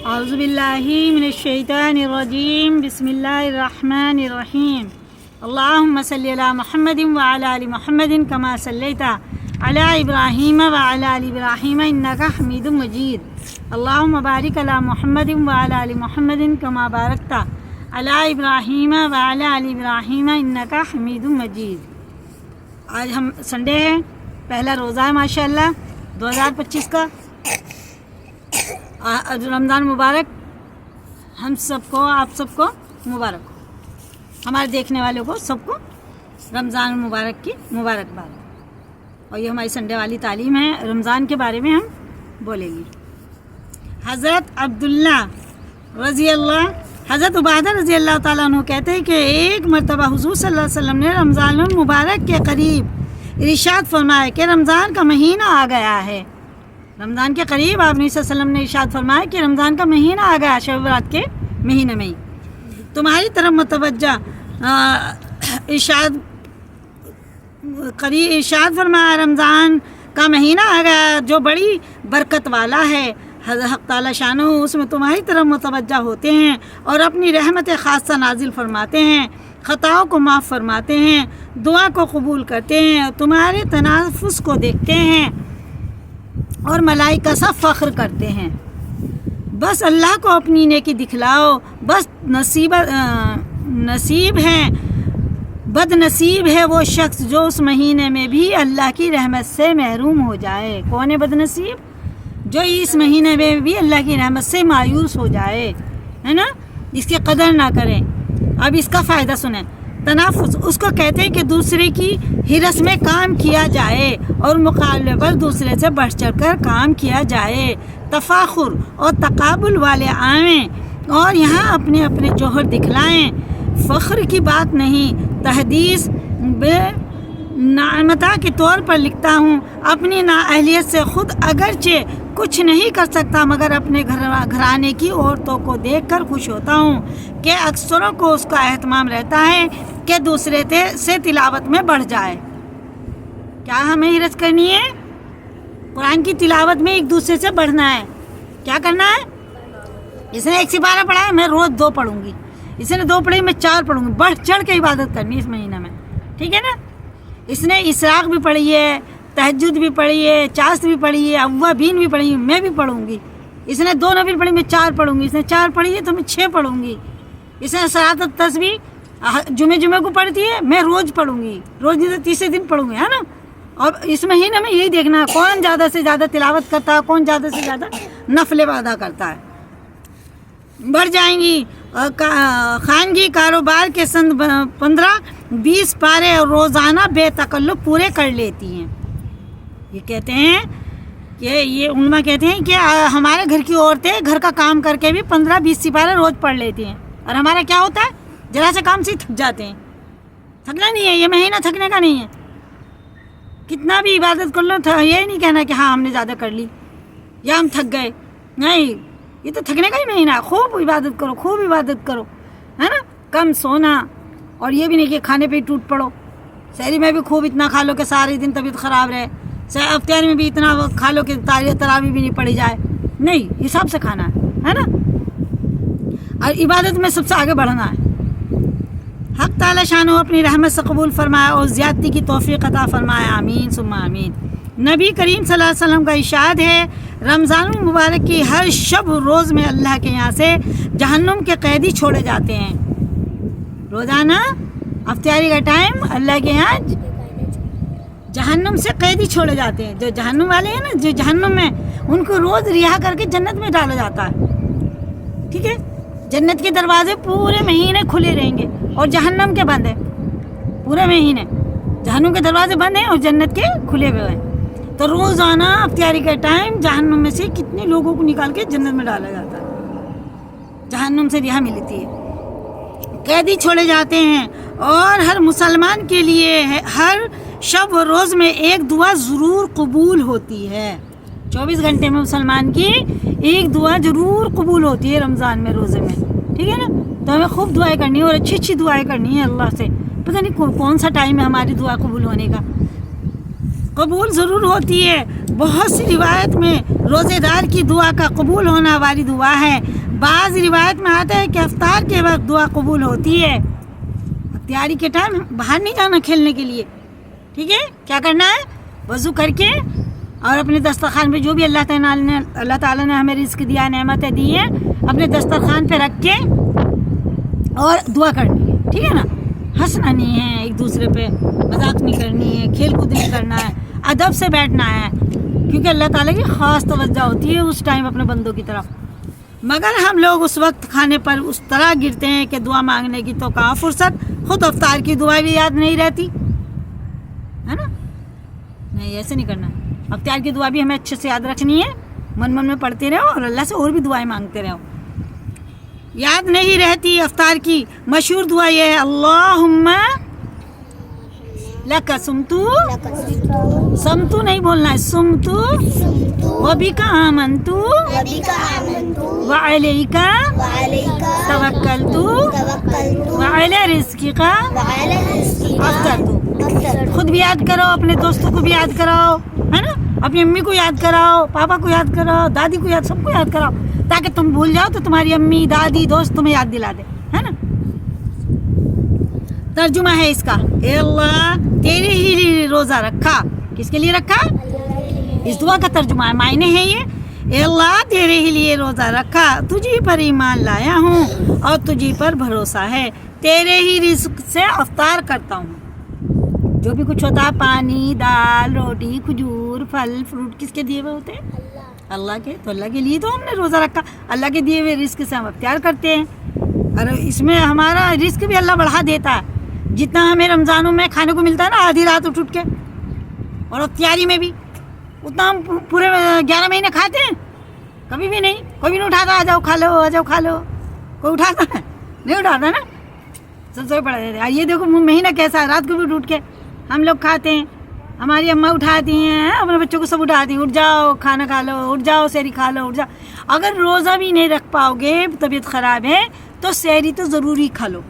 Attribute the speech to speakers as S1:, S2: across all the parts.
S1: اعوذ باللہ من الشیطان الرجیم بسم اللہ الرحمن الرحیم اللہم صلی علی محمد وعلی آل محمد کما صلیت علی ابراہیم وعلی آل ابراہیم انک حمید مجید اللہم بارک علی محمد وعلی آل محمد کما بارکت علی ابراہیم وعلی آل ابراہیم انک حمید مجید۔ آج ہم سنڈے ہے، پہلا روزہ ہے ماشاءاللہ 2025 کا۔ رمضان مبارک ہم سب کو، آپ سب کو مبارک ہو، ہمارے دیکھنے والوں کو سب کو رمضان مبارک کی مبارکباد۔ اور یہ ہماری سنڈے والی تعلیم ہے، رمضان کے بارے میں ہم بولیں گے۔ حضرت حضرت عبادہ رضی اللہ تعالیٰ عنہ کہتے ہیں کہ ایک مرتبہ حضور صلی اللہ علیہ وسلم نے رمضان المبارک کے قریب ارشاد فرمایا کہ رمضان کا مہینہ آ گیا ہے۔ رمضان کے قریب آپ نے صلی اللہ علیہ وسلم نے ارشاد فرمایا کہ رمضان کا مہینہ آ گیا، شب برات کے مہینے میں ہی تمہاری طرف متوجہ ارشاد فرمایا رمضان کا مہینہ آ گیا جو بڑی برکت والا ہے، حق تعالی شانہ اس میں تمہاری طرف متوجہ ہوتے ہیں اور اپنی رحمت خاصہ نازل فرماتے ہیں، خطاؤں کو معاف فرماتے ہیں، دعا کو قبول کرتے ہیں، تمہارے تنافس کو دیکھتے ہیں اور ملائکہ سب فخر کرتے ہیں۔ بس اللہ کو اپنی نیکی دکھلاؤ، بس بد نصیب ہے وہ شخص جو اس مہینے میں بھی اللہ کی رحمت سے محروم ہو جائے۔ کون ہے بد نصیب؟ جو اس مہینے میں بھی اللہ کی رحمت سے مایوس ہو جائے، ہے نا، اس کی قدر نہ کریں۔ اب اس کا فائدہ سنیں۔ تنافس اس کو کہتے ہیں کہ دوسرے کی ہرس میں کام کیا جائے اور مقابلے پر دوسرے سے بڑھ چڑھ کر کام کیا جائے۔ تفاخر اور تقابل والے آئیں اور یہاں اپنے اپنے جوہر دکھلائیں۔ فخر کی بات نہیں، تحدیث بے نعمتہ کے طور پر لکھتا ہوں، اپنی نااہلیت سے خود اگرچہ کچھ نہیں کر سکتا مگر اپنے گھرانے کی عورتوں کو دیکھ کر خوش ہوتا ہوں کہ اکثروں کو اس کا اہتمام رہتا ہے کہ دوسرے سے تلاوت میں بڑھ جائے۔ کیا ہمیں ہرس کرنی ہے؟ قرآن کی تلاوت میں ایک دوسرے سے بڑھنا ہے۔ کیا کرنا ہے؟ اس نے 1 سپارہ پڑھا ہے، میں روز 2 پڑھوں گی، اس نے 2 پڑھی، میں 4 پڑھوں گی، بڑھ چڑھ کے عبادت کرنی اس مہینہ میں، ٹھیک ہے نا۔ اس نے اسراق بھی پڑھی ہے، تہجد بھی پڑھی ہے، چاشت بھی پڑھی ہے، اوابین بھی پڑھی ہے، میں بھی پڑھوں گی۔ اس نے 2 نفل پڑھی، میں 4 پڑھوں گی، اس نے 4 پڑھی ہے تو میں 6 پڑھوں گی۔ اس نے صلاۃ التسبیح جمعے کو پڑھتی ہے، میں روز پڑھوں گی، روز نہیں تو تیسرے دن پڑھوں گی، ہے نا۔ اور اس مہینے میں یہی دیکھنا ہے کون زیادہ سے زیادہ تلاوت کرتا ہے، کون زیادہ سے زیادہ نفل ادا کرتا ہے۔ بڑھ جائیں گی۔ خانگی کاروبار کے سند 15-20 پارے روزانہ بے تکلف پورے کر لیتی ہیں۔ یہ کہتے ہیں کہ یہ علماء کہتے ہیں کہ ہمارے گھر کی عورتیں گھر کا کام کر کے بھی 15-20 سپارے روز پڑھ لیتی ہیں، اور ہمارا کیا ہوتا ہے، ذرا سے کام سے تھک جاتے ہیں۔ تھکنا نہیں ہے، یہ مہینہ تھکنے کا نہیں ہے۔ کتنا بھی عبادت کر لو، یہ نہیں کہنا کہ ہاں ہم نے زیادہ کر لی یا ہم تھک گئے، نہیں، یہ تو تھکنے کا ہی مہینہ ہے۔ خوب عبادت کرو، خوب عبادت کرو، ہے نا، کم سونا، اور یہ بھی نہیں کہ کھانے پہ ہی ٹوٹ پڑو۔ سحری میں بھی خوب اتنا کھا لو کہ سارے دن طبیعت خراب رہے، افطار میں بھی اتنا کھا لو کہ تراویح بھی نہیں پڑی جائے، نہیں، حساب سے کھانا ہے نا، اور عبادت میں سب سے آگے بڑھنا ہے۔ حق تعالی شانہ اپنی رحمت سے قبول فرمائے اور زیادتی کی توفیق عطا فرمائے، آمین ثم آمین۔ نبی کریم صلی اللہ علیہ وسلم کا ارشاد ہے، رمضان المبارک کی ہر شب روز میں اللہ کے یہاں سے جہنم کے قیدی چھوڑے جاتے ہیں۔ روزانہ افطاری کا ٹائم اللہ کے یہاں جہنم سے قیدی چھوڑے جاتے ہیں۔ جو جہنم والے ہیں نا، جو جہنم میں، ان کو روز رہا کر کے جنت میں ڈالا جاتا ہے، ٹھیک ہے۔ جنت کے دروازے پورے مہینے کھلے رہیں گے اور جہنم کے بند ہیں، پورے مہینے جہنم کے دروازے بند ہیں اور جنت کے کھلے ہوئے ہیں۔ تو روزانہ افطاری کا ٹائم جہنم میں سے کتنے لوگوں کو نکال کے جنت میں ڈالا جاتا ہے، جہنم سے رہا ملتی ہے، قیدی چھوڑے جاتے ہیں۔ اور ہر مسلمان کے لیے ہر شب و روز میں ایک دعا ضرور قبول ہوتی ہے۔ 24 گھنٹے میں مسلمان کی ایک دعا ضرور قبول ہوتی ہے رمضان میں، روزے میں، ٹھیک ہے نا۔ تو ہمیں خوب دعائیں کرنی ہے اور اچھی اچھی دعائیں کرنی ہے اللہ سے۔ پتہ نہیں کون سا ٹائم ہے ہماری دعا قبول ہونے کا، قبول ضرور ہوتی ہے۔ بہت سی روایت میں روزے دار کی دعا کا قبول ہونا وارد ہوا ہے. بعض روایت میں آتا ہے کہ افطار کے وقت دعا قبول ہوتی ہے. افطاری کے ٹائم باہر نہیں جانا کھیلنے کے لیے, ٹھیک ہے. کیا کرنا ہے؟ وضو کر کے اور اپنے دسترخوان پہ جو بھی اللہ تعالیٰ نے ہمیں رزق دیا, نعمتیں دی ہیں, اپنے دسترخوان پہ رکھ کے اور دعا کرنی ہے, ٹھیک ہے نا. ہنسنا نہیں ہے, ایک دوسرے پہ مذاق نہیں کرنی ہے, کھیل کود نہیں کرنا ہے, ادب سے بیٹھنا ہے, کیونکہ اللہ تعالیٰ کی خاص توجہ ہوتی ہے اس ٹائم اپنے بندوں کی طرف. مگر ہم لوگ اس وقت کھانے پر اس طرح گرتے ہیں کہ دعا مانگنے کی تو کہاں فرصت, خود افطار کی دعا بھی یاد نہیں رہتی ہے نا. نہیں, ایسے نہیں کرنا. افطار کی دعا بھی ہمیں اچھے سے یاد رکھنی ہے, من میں پڑھتے رہو اور اللہ سے اور بھی دعائیں مانگتے رہو. یاد نہیں رہتی افطار کی مشہور دعا یہ ہے, اللہم لک سمتو, سمتو نہیں بولنا ہے, سمتو وبک آمنتو وعلیک توکلتو وعلی رزقک افطرتو. خود بھی یاد کرو, اپنے دوستوں کو بھی یاد کراؤ, ہے نا, اپنی امی کو یاد کراؤ, پاپا کو یاد کراؤ, دادی کو یاد, سب کو یاد کراؤ, تاکہ تم بھول جاؤ تو تمہاری امی, دادی, دوست تمہیں یاد دلا دے, ہے نا. ترجمہ ہے اس کا, اے اللہ تیرے ہی لیے روزہ رکھا. کس کے لیے رکھا؟ اس دعا کا ترجمہ ہے, معنی ہے یہ, اے اللہ تیرے ہی لیے روزہ رکھا, تجھی پر ایمان لایا ہوں اور تجھی پر بھروسہ ہے, تیرے ہی رزق سے افطار کرتا ہوں. جو بھی کچھ ہوتا ہے, پانی, دال, روٹی, کھجور, پھل, فروٹ, کس کے دیے ہوئے ہوتے ہیں؟ اللہ کے. تو اللہ کے لیے تو ہم نے روزہ رکھا, اللہ کے دیے ہوئے رزق سے ہم افطار کرتے ہیں. اور اس میں ہمارا رزق بھی اللہ بڑھا دیتا ہے. جتنا ہمیں رمضانوں میں کھانے کو ملتا ہے نا آدھی رات اٹھ کے, اور افطاری میں بھی اتنا ہم پورے 11 مہینے کھاتے ہیں, کبھی بھی نہیں. کوئی بھی نہیں اٹھاتا, آ جاؤ کھا لو, آ جاؤ کھا لو. کوئی اٹھاتا ہے؟ نہیں اٹھاتا نا, سب سوئے پڑے رہتے ہیں. یہ دیکھو مہینہ کیسا ہے, رات کو بھی اٹھ کے ہم لوگ کھاتے ہیں. ہماری اماں اٹھاتی ہیں, اپنے بچوں کو سب اٹھاتی ہیں, اٹھ جاؤ کھانا کھا لو, اٹھ جاؤ سحری کھا لو, اٹھ جاؤ. اگر روزہ بھی نہیں رکھ پاؤ گے, طبیعت خراب ہے, تو سحری تو ضروری کھا لو.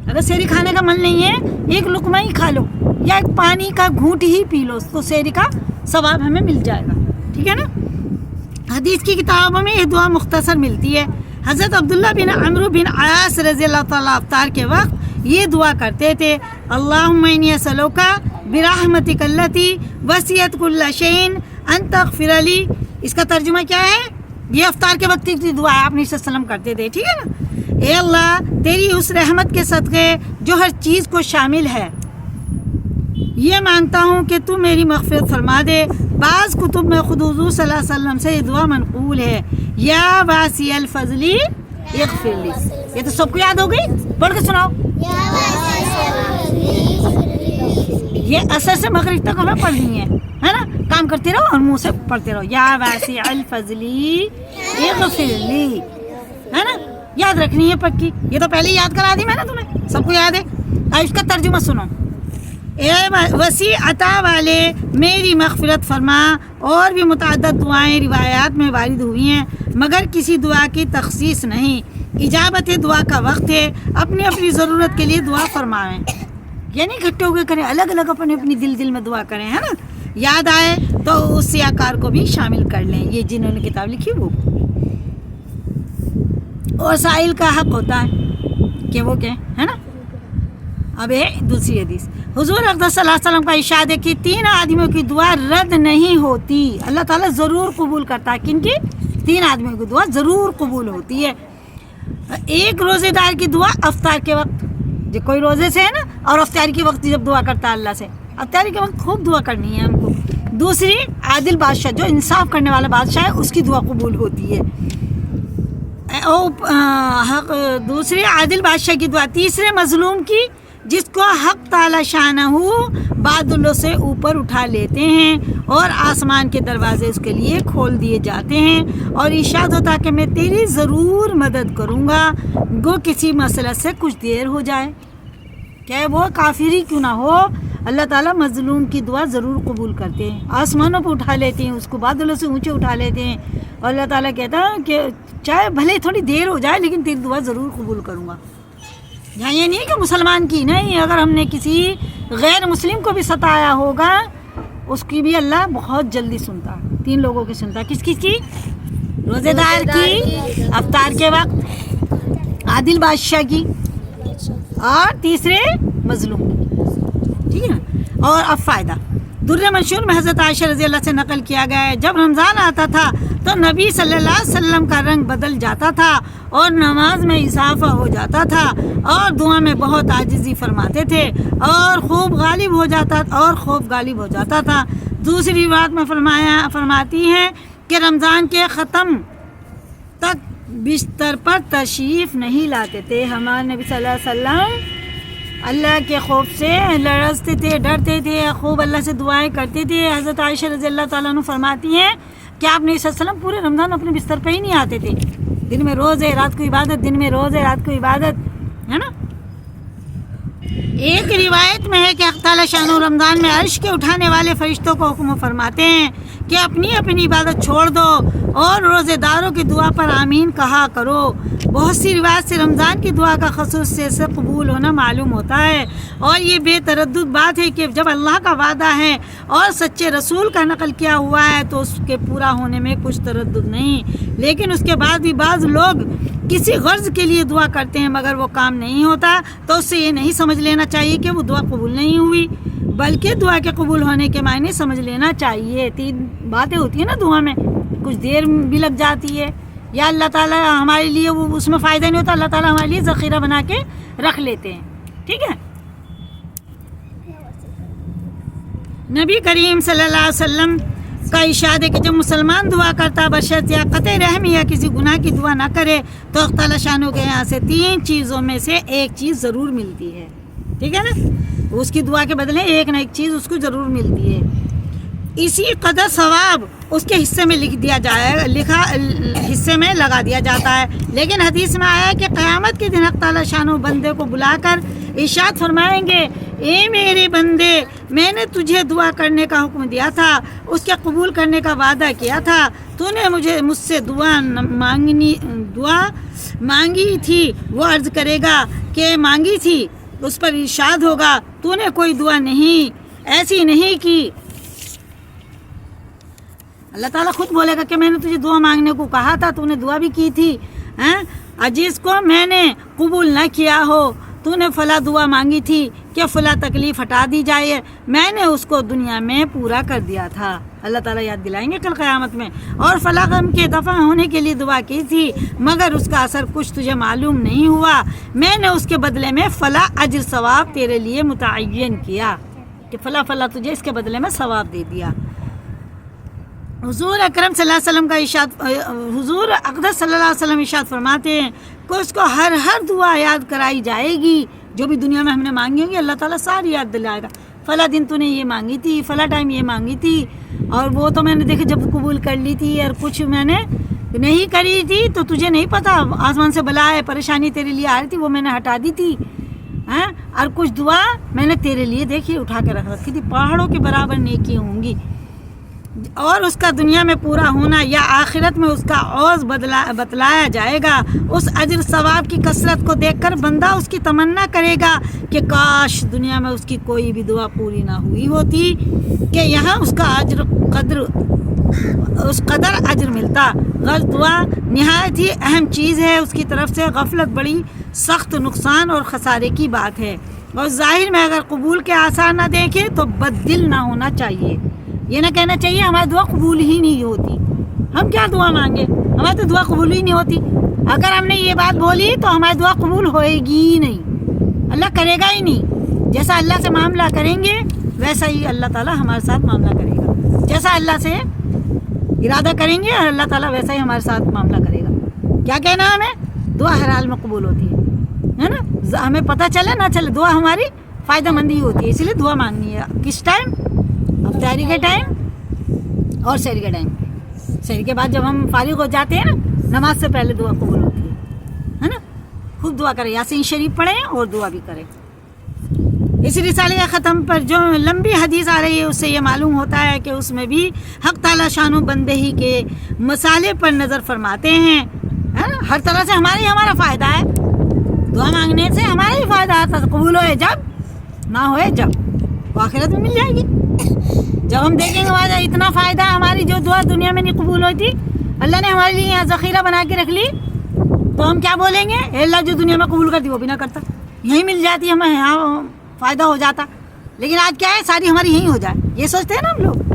S1: اگر سحری کھانے کا من نہیں ہے, ایک لقمہ ہی کھا لو یا ایک پانی کا گھونٹ ہی پی لو, تو سحری کا ثواب ہمیں مل جائے گا, ٹھیک ہے نا. حدیث کی کتابوں میں یہ دعا مختصر ملتی ہے. حضرت عبداللہ بن عمرو بن عاص رضی اللہ تعالیٰ افطار کے وقت یہ دعا کرتے تھے, اللہم انی اسألک برحمتک التی وسعت کل شیء ان تغفر لی. اس کا ترجمہ کیا ہے؟ یہ افطار کے وقت کی دعا ہے, آپ نے وسلم کرتے تھے, ٹھیک ہے نا. اے اللہ تیری اس رحمت کے صدقے جو ہر چیز کو شامل ہے, یہ مانگتا ہوں کہ تو میری مغفرت فرما دے. بعض کتب میں خود حضور صلی اللہ علیہ وسلم سے یہ دعا منقول ہے, یا واسع الفضل اغفر لی. یہ تو سب کو یاد ہو گئی, پڑھ کے سناؤ. یہ اثر سے مغرب تک ہمیں پڑھنی ہے نا. کام کرتے رہو اور منہ سے پڑھتے رہو, یا واسع الفضل اغفر لی, ہے نا. یاد رکھنی ہے پکی. یہ تو پہلے یاد کرا دی میں نے تمہیں, سب کو یاد ہے. اب اس کا ترجمہ سنو, اے وسیع عطا والے میری مغفرت فرما. اور بھی متعدد دعائیں روایات میں وارد ہوئی ہیں, مگر کسی دعا کی تخصیص نہیں. اجابت دعا کا وقت ہے, اپنی اپنی ضرورت کے لیے دعا فرمائیں, یعنی اکٹھے ہو کے کریں, الگ الگ اپنی دل میں دعا کریں, ہے نا. یاد آئے تو اس سیاکار کو بھی شامل کر لیں, یہ جنہوں نے کتاب لکھی وہ. اور سائل کا حق ہوتا ہے کہ وہ کہ, ہے نا. اب ہے دوسری حدیث, حضور اقدس صلی اللہ علیہ وسلم کا ارشاد ہے کہ 3 آدمیوں کی دعا رد نہیں ہوتی, اللہ تعالیٰ ضرور قبول کرتا ہے. کن کی؟ 3 آدمیوں کی دعا ضرور قبول ہوتی ہے. ایک روزے دار کی دعا افطار کے وقت, جو کوئی روزے سے ہے نا, اور افطاری کے وقت جب دعا کرتا ہے اللہ سے, افطاری کے وقت خوب دعا کرنی ہے ہم کو. دوسری عادل بادشاہ, جو انصاف کرنے والا بادشاہ ہے, اس کی دعا قبول ہوتی ہے. دوسری عادل بادشاہ کی دعا. تیسرے مظلوم کی, جس کو حق تعالی شانہ بادلوں سے اوپر اٹھا لیتے ہیں اور آسمان کے دروازے اس کے لیے کھول دیے جاتے ہیں, اور ارشاد ہوتا کہ میں تیری ضرور مدد کروں گا, گو کسی مسئلہ سے کچھ دیر ہو جائے, چاہے وہ کافر ہی کیوں نہ ہو, اللہ تعالیٰ مظلوم کی دعا ضرور قبول کرتے ہیں. آسمانوں پہ اٹھا لیتے ہیں, اس کو بادلوں سے اونچے اٹھا لیتے ہیں, اور اللہ تعالیٰ کہتا ہے کہ چاہے بھلے تھوڑی دیر ہو جائے لیکن تیری دعا ضرور قبول کروں گا. یہاں یہ نہیں کہ مسلمان کی نہیں, اگر ہم نے کسی غیر مسلم کو بھی ستایا ہوگا, اس کی بھی اللہ بہت جلدی سنتا ہے. 3 لوگوں کی سنتا ہے. کس کی؟ روزے دار کی، افطار کے وقت، عادل بادشاہ کی، اور تیسرے مظلوم کی. ٹھیک ہے نا. اور اب فائدہ در منشور میں حضرت عائشہ رضی اللہ سے نقل کیا گیا ہے جب رمضان آتا تھا تو نبی صلی اللہ علیہ وسلم کا رنگ بدل جاتا تھا اور نماز میں اضافہ ہو جاتا تھا اور دعا میں بہت عاجزی فرماتے تھے اور خوب غالب ہو جاتا تھا. دوسری بات میں فرماتی ہیں کہ رمضان کے ختم تک بستر پر تشریف نہیں لاتے تھے. ہمارے نبی صلی اللہ علیہ وسلم اللہ کے خوف سے لرزتے تھے، ڈرتے تھے، خوب اللہ سے دعائیں کرتے تھے. حضرت عائشہ رضی اللہ تعالیٰ عنہ فرماتی ہیں کہ آپ نے صلی اللہ علیہ وسلم پورے رمضان اپنے بستر پہ ہی نہیں آتے تھے. دن میں روزے، رات کو عبادت، دن میں روزے، رات کو عبادت، ہے نا. ایک روایت میں ہے کہ اللہ تعالیٰ شان رمضان میں عرش کے اٹھانے والے فرشتوں کو حکم فرماتے ہیں کہ اپنی اپنی عبادت چھوڑ دو اور روزے داروں کی دعا پر آمین کہا کرو. بہت سی روایت سے رمضان کی دعا کا خصوصیت سے قبول ہونا معلوم ہوتا ہے اور یہ بے تردد بات ہے کہ جب اللہ کا وعدہ ہے اور سچے رسول کا نقل کیا ہوا ہے تو اس کے پورا ہونے میں کچھ تردد نہیں. لیکن اس کے بعد بھی بعض لوگ کسی غرض کے لیے دعا کرتے ہیں مگر وہ کام نہیں ہوتا تو اس سے یہ نہیں سمجھ لینا چاہیے کہ وہ دعا قبول نہیں ہوئی، بلکہ دعا کے قبول ہونے کے معنی سمجھ لینا چاہیے. 3 باتیں ہوتی ہیں نا دعا میں، کچھ دیر بھی لگ جاتی ہے یا اللہ تعالیٰ ہمارے لیے وہ اس میں فائدہ نہیں ہوتا، اللہ تعالیٰ ہمارے لیے ذخیرہ بنا کے رکھ لیتے ہیں. ٹھیک ہے. نبی کریم صلی اللہ علیہ وسلم کا ارشاد ہے کہ جب مسلمان دعا کرتا بشرط یا قطع رحم یا کسی گناہ کی دعا نہ کرے تو اللہ تعالیٰ شانوں کے یہاں سے 3 چیزوں میں سے ایک چیز ضرور ملتی ہے. ٹھیک ہے نا. اس کی دعا کے بدلے ایک نہ ایک چیز اس کو ضرور ملتی ہے. اسی قدر ثواب اس کے حصے میں حصے میں لگا دیا جاتا ہے. لیکن حدیث میں آیا ہے کہ قیامت کے دن حق تعالیٰ شانو بندے کو بلا کر ارشاد فرمائیں گے، اے میرے بندے، میں نے تجھے دعا کرنے کا حکم دیا تھا، اس کے قبول کرنے کا وعدہ کیا تھا، تو نے مجھ سے دعا مانگی تھی. وہ عرض کرے گا کہ مانگی تھی. اس پر ارشاد ہوگا تو نے کوئی دعا ایسی نہیں کی. اللہ تعالیٰ خود بولے گا کہ میں نے تجھے دعا مانگنے کو کہا تھا، تو نے دعا بھی کی تھی. عزیز کو میں نے قبول نہ کیا ہو، تو نے فلاں دعا مانگی تھی کہ فلاں تکلیف ہٹا دی جائے، میں نے اس کو دنیا میں پورا کر دیا تھا. اللہ تعالیٰ یاد دلائیں گے کل قیامت میں. اور فلاں غم کے دفع ہونے کے لیے دعا کی تھی مگر اس کا اثر کچھ تجھے معلوم نہیں ہوا، میں نے اس کے بدلے میں فلاں اجر ثواب تیرے لیے متعین کیا کہ فلاں تجھے اس کے بدلے میں ثواب دے دیا. حضور اکرم صلی اللہ علیہ وسلم کا حضور اقدس صلی اللہ علیہ وسلم ارشاد فرماتے ہیں کہ اس کو ہر دعا یاد کرائی جائے گی جو بھی دنیا میں ہم نے مانگی ہوگی، اللہ تعالیٰ ساری یاد دلائے گا. فلاں دن تو نے یہ مانگی تھی، فلاں ٹائم یہ مانگی تھی، اور وہ تو میں نے دیکھے جب قبول کر لی تھی، اور کچھ میں نے نہیں کری تھی تو تجھے نہیں پتا، آسمان سے بلائے پریشانی تیرے لیے آ رہی تھی، وہ میں نے ہٹا دی تھی. اور کچھ دعا میں نے تیرے لیے دیکھی اٹھا کے رکھ رکھی تھی، پہاڑوں کے برابر نیکی ہوں گی. اور اس کا دنیا میں پورا ہونا یا آخرت میں اس کا عوض بتلایا جائے گا. اس اجر ثواب کی کثرت کو دیکھ کر بندہ اس کی تمنا کرے گا کہ کاش دنیا میں اس کی کوئی بھی دعا پوری نہ ہوئی ہوتی کہ یہاں اس کا اس قدر اجر ملتا. غلط دعا نہایت ہی اہم چیز ہے، اس کی طرف سے غفلت بڑی سخت نقصان اور خسارے کی بات ہے. اور ظاہر میں اگر قبول کے آثار نہ دیکھے تو بد دل نہ ہونا چاہیے. یہ نہ کہنا چاہیے ہماری دعا قبول ہی نہیں ہوتی، ہم کیا دعا مانگے، ہماری تو دعا قبول ہی نہیں ہوتی. اگر ہم نے یہ بات بولی تو ہماری دعا قبول ہوئے گی ہی نہیں، اللہ کرے گا ہی نہیں. جیسا اللہ سے معاملہ کریں گے ویسا ہی اللہ تعالیٰ ہمارے ساتھ معاملہ کرے گا. جیسا اللہ سے ارادہ کریں گے اللہ تعالیٰ ویسا ہی ہمارے ساتھ معاملہ کرے گا. کیا کہنا ہمیں، دعا ہر حال میں قبول ہوتی ہے نا. ہمیں پتہ چلے نہ چلے دعا ہماری فائدہ مند ہی ہوتی ہے، اسی لیے دعا مانگنی ہے. کس ٹائم؟ افطاری کے ٹائم اور سحری کے ٹائم. سحری کے بعد جب ہم فارغ ہو جاتے ہیں نا، نماز سے پہلے دعا قبول ہوتی ہے نا. خوب دعا کریں، یاسین شریف پڑھیں اور دعا بھی کریں. اس رسالے کے ختم پر جو لمبی حدیث آ رہی ہے اس سے یہ معلوم ہوتا ہے کہ اس میں بھی حق تعالیٰ شانو بندہی کے مسالے پر نظر فرماتے ہیں. ہر طرح سے ہمارا فائدہ ہے، دعا مانگنے سے ہمارا ہی فائدہ آتا ہے. قبول ہوئے جب، نہ ہوئے جب، وہ آخرت میں مل جائے گی. جب ہم دیکھیں گے وہاں اتنا فائدہ، ہماری جو دعا دنیا میں نہیں قبول ہوتی اللہ نے ہمارے لیے یہاں ذخیرہ بنا کے رکھ لی، تو ہم کیا بولیں گے؟ اے اللہ جو دنیا میں قبول کرتی وہ بھی نہ کرتا، یہیں مل جاتی ہمیں، یہاں فائدہ ہو جاتا. لیکن آج کیا ہے، ساری ہماری یہیں ہو جائے، یہ سوچتے ہیں نا ہم لوگ.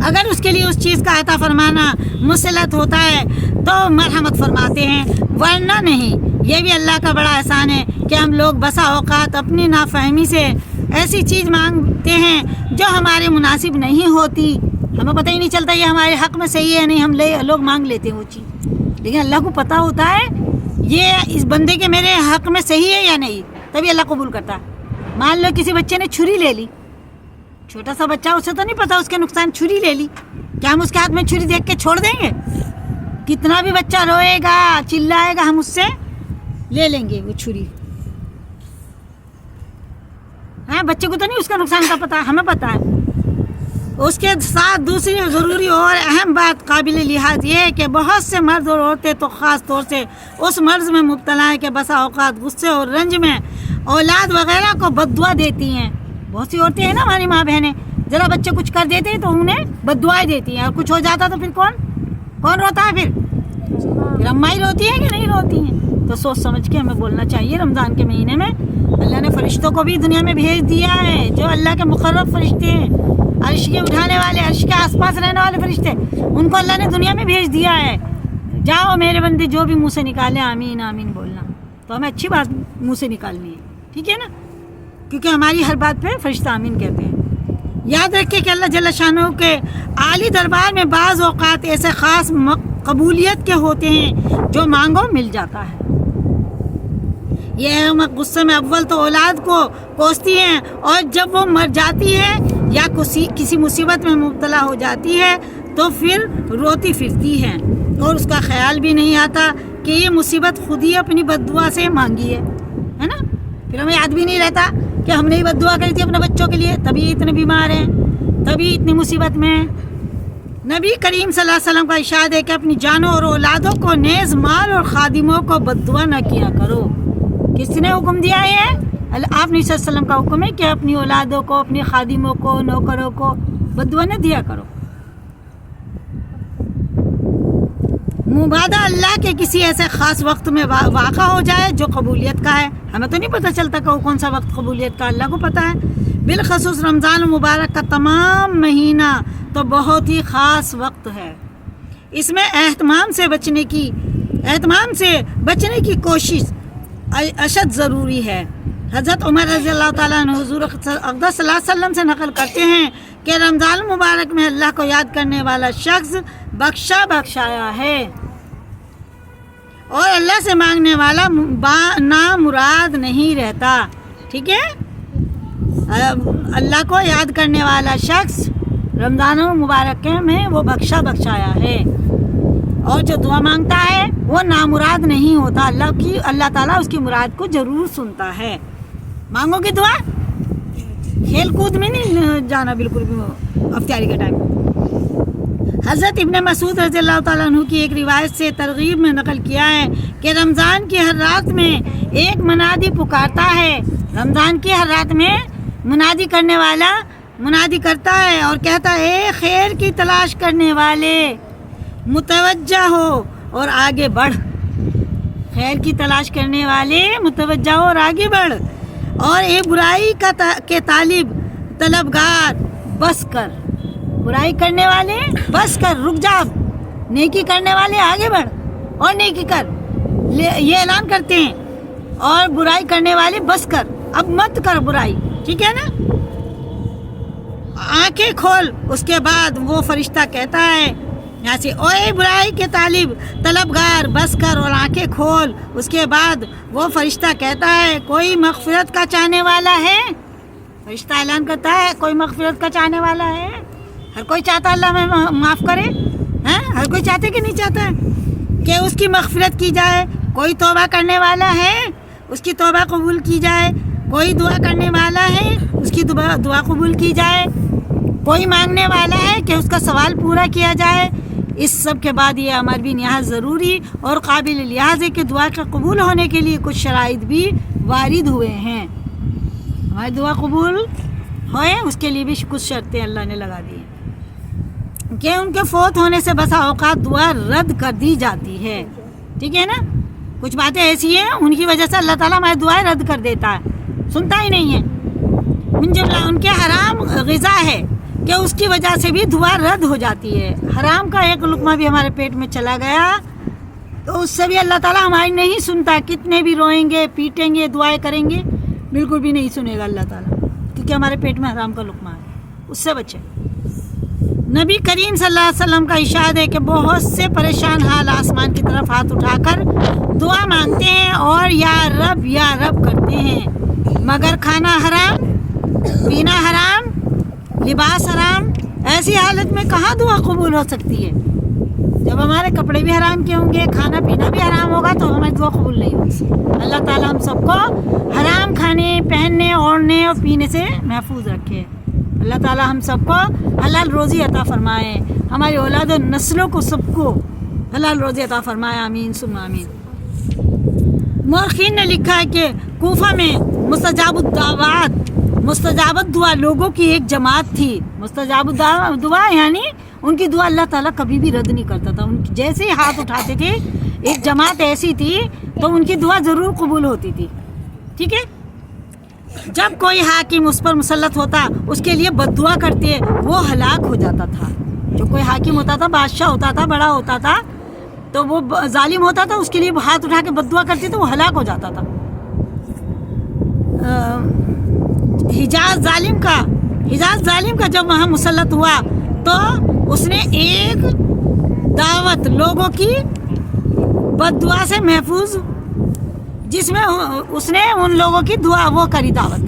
S1: اگر اس کے لیے اس چیز کا عطا فرمانا مسلط ہوتا ہے تو مرحمت فرماتے ہیں، ورنہ نہیں. یہ بھی اللہ کا بڑا احسان ہے کہ ہم لوگ بسا اوقات اپنی نافہمی سے ایسی چیز مانگتے ہیں جو ہمارے مناسب نہیں ہوتی، ہمیں پتہ ہی نہیں چلتا یہ ہمارے حق میں صحیح ہے نہیں، ہم لوگ مانگ لیتے ہیں وہ چیز، لیکن اللہ کو پتہ ہوتا ہے یہ اس بندے کے میرے حق میں صحیح ہے یا نہیں، تبھی اللہ قبول کرتا ہے. مان لو کسی بچے نے چھری لے لی، چھوٹا سا بچہ، اسے تو نہیں پتا اس کے نقصان، چھری لے لی، کیا ہم اس کے ہاتھ میں چھری دیکھ کے چھوڑ دیں گے؟ کتنا بھی بچہ روئے گا چلائے گا ہم اس سے لے لیں گے وہ چھری. ہاں بچے کو تو نہیں اس کا نقصان کا پتہ، ہمیں پتہ ہے. اس کے ساتھ دوسری ضروری اور اہم بات قابل لحاظ یہ ہے کہ بہت سے مرد اور عورتیں تو خاص طور سے اس مرض میں مبتلا ہیں کہ بسا اوقات غصے اور رنج میں اولاد وغیرہ کو بد دعا دیتی ہیں. بہت سی عورتیں ہیں نا ہماری ماں بہنیں، ذرا بچے کچھ کر دیتے ہیں تو انہیں بد دعائیں دیتی ہیں، اور کچھ ہو جاتا تو پھر کون روتا ہے؟ پھر اماں ہی روتی ہیں کہ نہیں روتی ہیں؟ تو سوچ سمجھ کے ہمیں بولنا چاہیے. رمضان کے مہینے میں اللہ نے فرشتوں کو بھی دنیا میں بھیج دیا ہے، جو اللہ کے مقرب فرشتے ہیں، عرش کے اٹھانے والے، عرش کے آس پاس رہنے والے فرشتے، ان کو اللہ نے دنیا میں بھیج دیا ہے. جاؤ میرے بندے، جو بھی منہ سے نکالے آمین آمین بولنا. تو ہمیں اچھی بات منہ سے نکالنی ہے، ٹھیک ہے نا، کیونکہ ہماری ہر بات پہ فرشتہ آمین کہتے ہیں. یاد رکھیں کہ اللہ جل شانہ کے عالی دربار میں بعض اوقات ایسے خاص قبولیت کے ہوتے ہیں جو مانگو مل جاتا ہے. یہ غصے میں اول تو اولاد کو کوستی ہیں، اور جب وہ مر جاتی ہے یا کسی مصیبت میں مبتلا ہو جاتی ہے تو پھر روتی پھرتی ہیں، اور اس کا خیال بھی نہیں آتا کہ یہ مصیبت خود ہی اپنی بد دعا سے مانگی ہے نا. پھر ہمیں یاد بھی نہیں رہتا کہ ہم نے ہی بد دعا کری تھی اپنے بچوں کے لیے، تبھی اتنے بیمار ہیں، تبھی اتنی مصیبت میں ہیں. نبی کریم صلی اللہ علیہ وسلم کا ارشاد ہے کہ اپنی جانوں اور اولادوں کو نیز مال اور خادموں کو بد دعا نہ کیا کرو. کس نے حکم دیا ہے؟ آپ نے صلی اللہ علیہ وسلم کا حکم ہے کہ اپنی اولادوں کو، اپنی خادموں کو، نوکروں کو بد دعا نہ دیا کرو. مبادہ اللہ کے کسی ایسے خاص وقت میں واقع ہو جائے جو قبولیت کا ہے. ہمیں تو نہیں پتہ چلتا کہ وہ کون سا وقت قبولیت کا، اللہ کو پتہ ہے. بالخصوص رمضان المبارک کا تمام مہینہ تو بہت ہی خاص وقت ہے. اس میں اہتمام سے بچنے کی کوشش اشد ضروری ہے. حضرت عمر رضی اللہ تعالیٰ عنہ حضور اقدس صلی اللہ علیہ وسلم سے نقل کرتے ہیں کہ رمضان المبارک میں اللہ کو یاد کرنے والا شخص بخشایا ہے، اور اللہ سے مانگنے والا نامراد نہیں رہتا. ٹھیک ہے، اللہ کو یاد کرنے والا شخص رمضان المبارک میں وہ بخشایا ہے، اور جو دعا مانگتا ہے وہ نامراد نہیں ہوتا. اللہ تعالیٰ اس کی مراد کو ضرور سنتا ہے. مانگو گی دعا، کھیل کود میں نہیں جانا بالکل بھی افطاری کے ٹائم. حضرت ابن مسعود رضی اللہ تعالیٰ عنہ کی ایک روایت سے ترغیب میں نقل کیا ہے کہ رمضان کی ہر رات میں ایک منادی پکارتا ہے. رمضان کی ہر رات میں منادی کرنے والا منادی کرتا ہے اور کہتا ہے، اے خیر کی تلاش کرنے والے متوجہ ہو اور آگے بڑھ. خیر کی تلاش کرنے والے متوجہ ہو اور آگے بڑھ. اور اے برائی کے طلبگار بس کر. برائی کرنے والے بس کر، رک جا. نیکی کرنے والے آگے بڑھ اور نیکی کر، یہ اعلان کرتے ہیں. اور برائی کرنے والے بس کر، اب مت کر برائی. ٹھیک ہے نا. آنکھیں کھول. اس کے بعد وہ فرشتہ کہتا ہے یہاں سے، اوے برائی کے طلبگار بس کر اور آنکھیں کھول. اس کے بعد وہ فرشتہ کہتا ہے، کوئی مغفرت کا چاہنے والا ہے؟ فرشتہ اعلان کرتا ہے کوئی مغفرت کا چاہنے والا ہے. ہر کوئی چاہتا اللہ میں معاف کرے، ہر کوئی چاہتے کہ نہیں چاہتا ہے کہ اس کی مغفرت کی جائے. کوئی توبہ کرنے والا ہے، اس کی توبہ قبول کی جائے. کوئی دعا کرنے والا ہے، اس کی دعا قبول کی جائے. کوئی مانگنے والا ہے کہ اس کا سوال پورا کیا جائے. اس سب کے بعد یہ امر بھی نہایت ضروری اور قابل لحاظ ہے کہ دعا کے قبول ہونے کے لیے کچھ شرائط بھی وارد ہوئے ہیں. ہماری دعا قبول ہوئے اس کے لیے بھی کچھ شرطیں اللہ نے لگا دی ہیں کہ ان کے فوت ہونے سے بسا اوقات دعا رد کر دی جاتی ہے. ٹھیک ہے نا, کچھ باتیں ایسی ہیں ان کی وجہ سے اللہ تعالیٰ ہماری دعائیں رد کر دیتا ہے, سنتا ہی نہیں ہے. من جملہ ان کے حرام غذا ہے کہ اس کی وجہ سے بھی دعا رد ہو جاتی ہے. حرام کا ایک لقمہ بھی ہمارے پیٹ میں چلا گیا تو اس سے بھی اللہ تعالیٰ ہماری نہیں سنتا. کتنے بھی روئیں گے, پیٹیں گے, دعائیں کریں گے, بالکل بھی نہیں سنے گا اللہ تعالیٰ, کیونکہ ہمارے پیٹ میں حرام کا لقمہ ہے. اس سے بچے. نبی کریم صلی اللہ علیہ وسلم کا ارشاد ہے کہ بہت سے پریشان حال آسمان کی طرف ہاتھ اٹھا کر دعا مانگتے ہیں اور یا رب کرتے ہیں, مگر کھانا حرام, پینا حرام, لباس حرام. ایسی حالت میں کہاں دعا قبول ہو سکتی ہے؟ جب ہمارے کپڑے بھی حرام کے ہوں گے, کھانا پینا بھی حرام ہوگا تو ہماری دعا قبول نہیں ہوگی. اللہ تعالیٰ ہم سب کو حرام کھانے, پہننے, اوڑھنے اور پینے سے محفوظ رکھے. اللہ تعالیٰ ہم سب کو حلال روزی عطا فرمائے, ہماری اولاد و نسلوں کو سب کو حلال روزی عطا فرمائے. آمین ثم آمین. مورخین نے لکھا ہے کہ کوفہ میں مستجابت دعا لوگوں کی ایک جماعت تھی. مستجابت دعا یعنی ان کی دعا اللہ تعالیٰ کبھی بھی رد نہیں کرتا تھا. ان کی جیسے ہی ہاتھ اٹھاتے تھے, ایک جماعت ایسی تھی تو ان کی دعا ضرور قبول ہوتی تھی. ٹھیک ہے. جب کوئی حاکم اس پر مسلط ہوتا, اس کے لیے بد دعا کرتے, وہ ہلاک ہو جاتا تھا. جو کوئی حاکم ہوتا تھا, بادشاہ ہوتا تھا, بڑا ہوتا تھا, تو وہ ظالم ہوتا تھا, اس کے لیے ہاتھ اٹھا کے بد دعا کرتے تو وہ ہلاک ہو جاتا تھا. حجاز ظالم کا جب وہاں مسلط ہوا تو اس نے ایک دعوت لوگوں کی بد دعا سے محفوظ, جس میں اس نے ان لوگوں کی دعا وہ کری دعوت.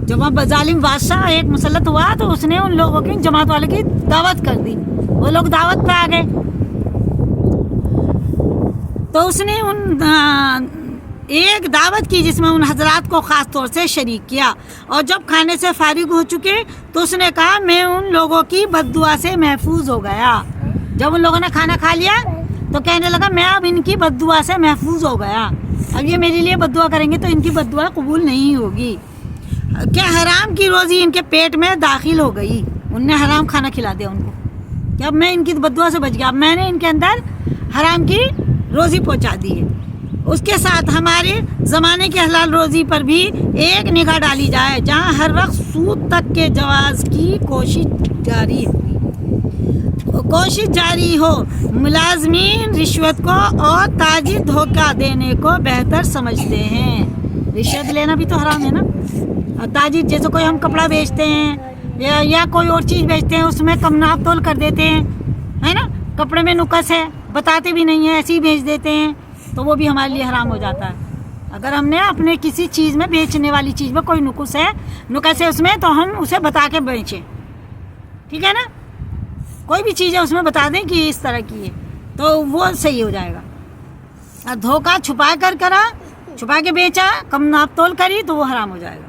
S1: جب وہاں ظالم بادشاہ ایک مسلط ہوا تو اس نے ان لوگوں کی جماعت والے کی دعوت کر دی. وہ لوگ دعوت پہ آ گئے تو اس نے ان ایک دعوت کی جس میں ان حضرات کو خاص طور سے شریک کیا. اور جب کھانے سے فارغ ہو چکے تو اس نے کہا میں ان لوگوں کی بد دعا سے محفوظ ہو گیا. جب ان لوگوں نے کھانا کھا لیا تو کہنے لگا میں اب ان کی بد دعا سے محفوظ ہو گیا, اب یہ میرے لیے بد دعا کریں گے تو ان کی بد دعا قبول نہیں ہوگی. کیا حرام کی روزی ان کے پیٹ میں داخل ہو گئی, ان نے حرام کھانا کھلا دیا ان کو کہ اب میں ان کی بد دعا سے بچ گیا, اب میں نے ان کے اندر حرام کی روزی پہنچا دی ہے. اس کے ساتھ ہمارے زمانے کی حلال روزی پر بھی ایک نگاہ ڈالی جائے جہاں ہر وقت سود تک کے جواز کی کوشش جاری ہو. ملازمین رشوت کو اور تاجر دھوکہ دینے کو بہتر سمجھتے ہیں. رشوت لینا بھی تو حرام ہے نا. اور تاجر جیسے کوئی ہم کپڑا بیچتے ہیں یا کوئی اور چیز بیچتے ہیں, اس میں کم ناپ تول کر دیتے ہیں, ہے نا. کپڑے میں نقص ہے, بتاتے بھی نہیں ہیں, ایسے ہی بیچ دیتے ہیں, تو وہ بھی ہمارے لیے حرام ہو جاتا ہے. اگر ہم نے اپنے کسی چیز میں, بیچنے والی چیز میں کوئی نقص ہے اس میں, تو ہم اسے بتا کے بیچیں. ٹھیک ہے نا. کوئی بھی چیز ہے اس میں بتا دیں کہ اس طرح کی ہے تو وہ صحیح ہو جائے گا. اور دھوکہ چھپا کے بیچا, کم ناپ تول کری تو وہ حرام ہو جائے گا.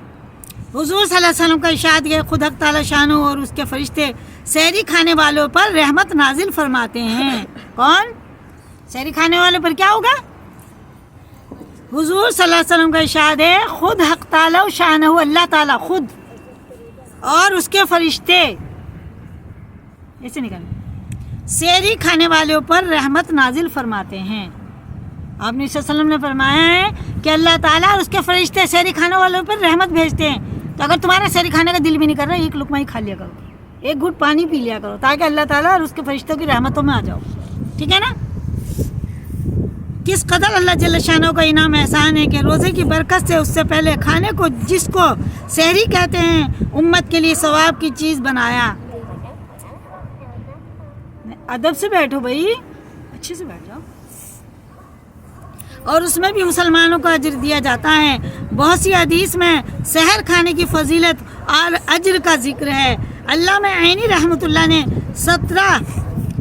S1: حضور صلی اللہ علیہ وسلم کا ارشاد ہے خود حق تعالی شانہ اور اس کے فرشتے سحری کھانے والوں پر رحمت نازل فرماتے ہیں. کون؟ سحری کھانے والے پر کیا ہوگا؟ حضور صلی اللہ علیہ وسلم کا ارشاد ہے خود حق تعالی شانہ, اللہ تعالیٰ خود اور اس کے فرشتے, ایسے نکلنا, سحری کھانے والوں پر رحمت نازل فرماتے ہیں. آپ نے صلی اللہ علیہ وسلم نے فرمایا ہے کہ اللہ تعالیٰ اور اس کے فرشتے سحری کھانے والوں پر رحمت بھیجتے ہیں. تو اگر تمہارا سحری کھانے کا دل بھی نہیں کر رہا, ایک لقمہ ہی کھا لیا کرو, ایک گھٹ پانی پی لیا کرو, تاکہ اللہ تعالیٰ اور اس کے فرشتوں کی رحمتوں میں آ جاؤ. ٹھیک ہے نا. کس قدر اللہ جل شانہ کا انعام احسان ہے کہ روزے کی برکت سے اس سے پہلے کھانے کو جس کو سحری کہتے ہیں امت کے لیے ثواب کی چیز بنایا. ادب سے بیٹھو بھائی, اچھے سے بیٹھ جاؤ. اور اس میں بھی مسلمانوں کو اجر دیا جاتا ہے. بہت سی حدیث میں سحر کھانے کی فضیلت اور اجر کا ذکر ہے. علامہ عینی رحمۃ اللہ نے 17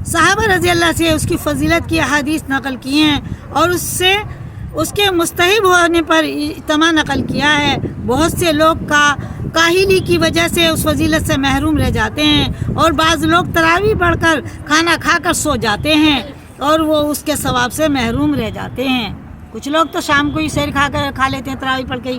S1: صحابہ رضی اللہ سے اس کی فضیلت کی احادیث نقل کی ہیں اور اس کے مستحب ہونے پر اجماع نقل کیا ہے. بہت سے لوگ کاہلی کی وجہ سے اس فضیلت سے محروم رہ جاتے ہیں اور بعض لوگ تراویح پڑھ کر کھانا کھا کر سو جاتے ہیں اور وہ اس کے ثواب سے محروم رہ جاتے ہیں. کچھ لوگ تو شام کو ہی سحر کھا لیتے ہیں تراویح پڑھ کے ہی,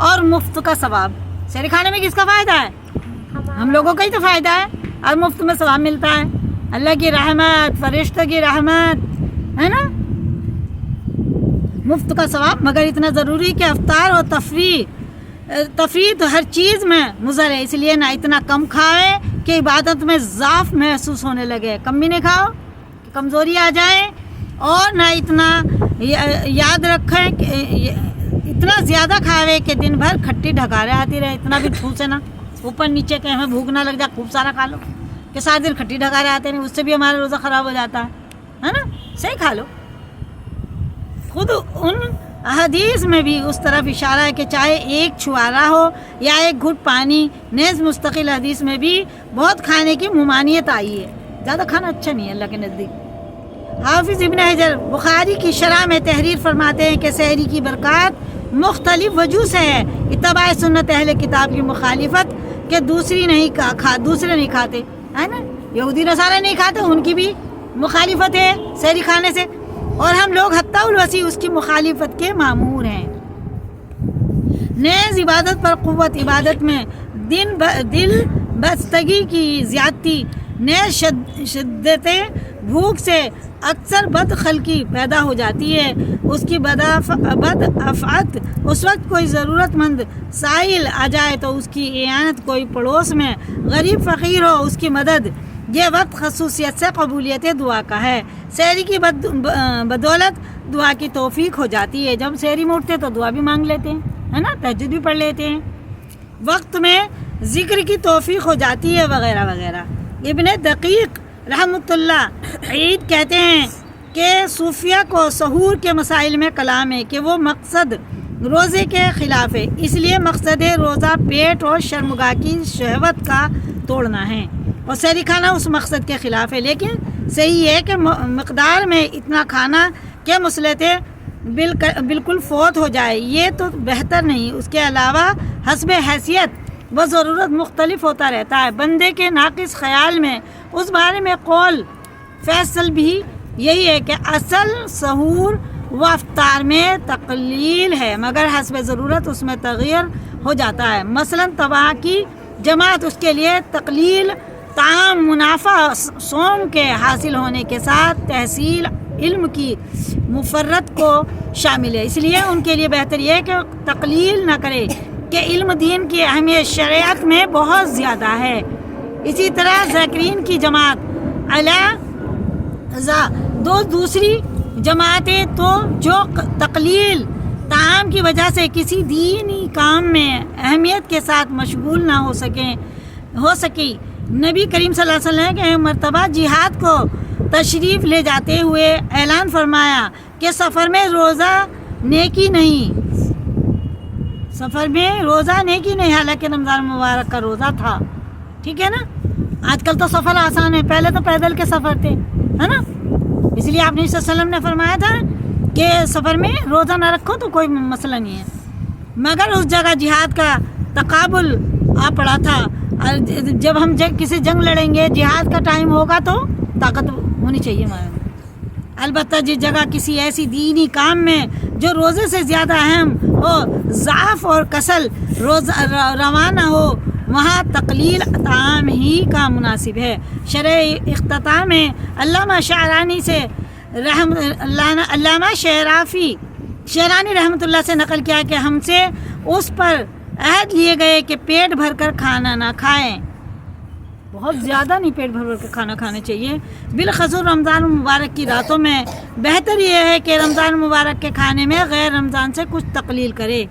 S1: اور مفت کا ثواب. سحری کھانے میں کس کا فائدہ ہے؟ ہم لوگوں کا ہی تو فائدہ ہے، اور مفت میں ثواب ملتا ہے، اللہ کی رحمت، فرشتوں کی رحمت ہے نا، مفت کا ثواب. مگر اتنا ضروری کہ افطار اور تفریح تو ہر چیز میں مضر ہے، اس لیے نہ اتنا کم کھائے کہ عبادت میں ضعف محسوس ہونے لگے. کم بھی نہیں کھاؤ کہ کمزوری آ جائے، اور نہ اتنا یاد رکھیں کہ اتنا زیادہ کھاوے کہ دن بھر کھٹی ڈھکارے آتی رہے. اتنا بھی ٹھوسے نا اوپر نیچے کہ ہمیں بھوک نہ لگ جائے خوب سارا کھا لو، کہ سارے دن کھٹی ڈھکارے آتے نہیں، اس سے بھی ہمارا روزہ خراب ہو جاتا ہے نا. صحیح کھا لو. خود ان حدیث میں بھی اس طرف اشارہ ہے کہ چاہے ایک چھوارا ہو یا ایک گھٹ پانی. نیز مستقل حدیث میں بھی بہت کھانے کی ممانعت آئی ہے، زیادہ کھانا اچھا نہیں ہے اللہ کے نزدیک. حافظ ابن حجر بخاری کی شرح میں تحریر فرماتے ہیں کہ سحری کی برکات مختلف وجوہ سے ہے. اتباع سنت اہل کتاب کی مخالفت کہ دوسرے نہیں کھاتے ہے نا، یہودی نصارہ نہیں کھاتے، ان کی بھی مخالفت ہے سحری کھانے سے، اور ہم لوگ حتی الوسیع اس کی مخالفت کے مامور ہیں. نیز عبادت پر قوت، عبادت میں دل بستگی کی زیادتی، نیز شدت بھوک سے اکثر بد خلقی پیدا ہو جاتی ہے. اس کی بد افعت، اس وقت کوئی ضرورت مند سائل آ جائے تو اس کی اعانت، کوئی پڑوس میں غریب فقیر ہو اس کی مدد، یہ وقت خصوصیت سے قبولیت دعا کا ہے. سحری کی بدولت دعا کی توفیق ہو جاتی ہے. جب سحری میں اٹھتے تو دعا بھی مانگ لیتے ہیں ہے نا، تہجد بھی پڑھ لیتے ہیں، وقت میں ذکر کی توفیق ہو جاتی ہے وغیرہ وغیرہ. ابن دقیق رحمۃ اللہ عید کہتے ہیں کہ صوفیہ کو سحور کے مسائل میں کلام ہے کہ وہ مقصد روزے کے خلاف ہے، اس لیے مقصد روزہ پیٹ اور شرمگاہ کی شہوت کا توڑنا ہے، اور سحری کھانا اس مقصد کے خلاف ہے. لیکن صحیح ہے کہ مقدار میں اتنا کھانا کہ مصلحتیں بالکل فوت ہو جائے، یہ تو بہتر نہیں. اس کے علاوہ حسب حیثیت و ضرورت مختلف ہوتا رہتا ہے. بندے کے ناقص خیال میں اس بارے میں قول فیصل بھی یہی ہے کہ اصل سحور و افطار میں تقلیل ہے، مگر حسب ضرورت اس میں تغیر ہو جاتا ہے. مثلا تباہ کی جماعت اس کے لیے تقلیل تام منافع سوم کے حاصل ہونے کے ساتھ تحصیل علم کی مفرت کو شامل ہے. اس لیے ان کے لیے بہتر یہ ہے کہ تقلیل نہ کرے کہ علم دین کی اہمیت شریعت میں بہت زیادہ ہے. اسی طرح ذاکرین کی جماعت علیٰ دوسری جماعتیں تو جو تقلیل طعام کی وجہ سے کسی دینی کام میں اہمیت کے ساتھ مشغول نہ ہو سکی. نبی کریم صلی اللہ علیہ وسلم کے مرتبہ جہاد کو تشریف لے جاتے ہوئے اعلان فرمایا کہ سفر میں روزہ نیکی نہیں، حالانکہ رمضان مبارک کا روزہ تھا. ٹھیک ہے نا، آج کل تو سفر آسان ہے، پہلے تو پیدل کے سفر تھے ہے نا، اس لیے آپ نے صلی اللہ علیہ وسلم نے فرمایا تھا کہ سفر میں روزہ نہ رکھو تو کوئی مسئلہ نہیں ہے. مگر اس جگہ جہاد کا تقابل آ پڑا تھا، اور جب ہم کسی جنگ لڑیں گے، جہاد کا ٹائم ہوگا تو طاقت ہونی چاہیے ہمارے میں. البتہ جس جگہ کسی ایسی دینی کام میں جو روزے سے زیادہ اہم ہو، ضعف اور کسل روانہ ہو، وہاں تقلیل طعام ہی کا مناسب ہے. شرح اختتام میں علامہ شعرانی رحمۃ اللہ سے نقل کیا کہ ہم سے اس پر عہد لیے گئے کہ پیٹ بھر کر کھانا نہ کھائیں، بہت زیادہ نہیں پیٹ بھر کے کھانا کھانا چاہیے. بالخصوص رمضان مبارک کی راتوں میں بہتر یہ ہے کہ رمضان مبارک کے کھانے میں غیر رمضان سے کچھ تقلیل کرے،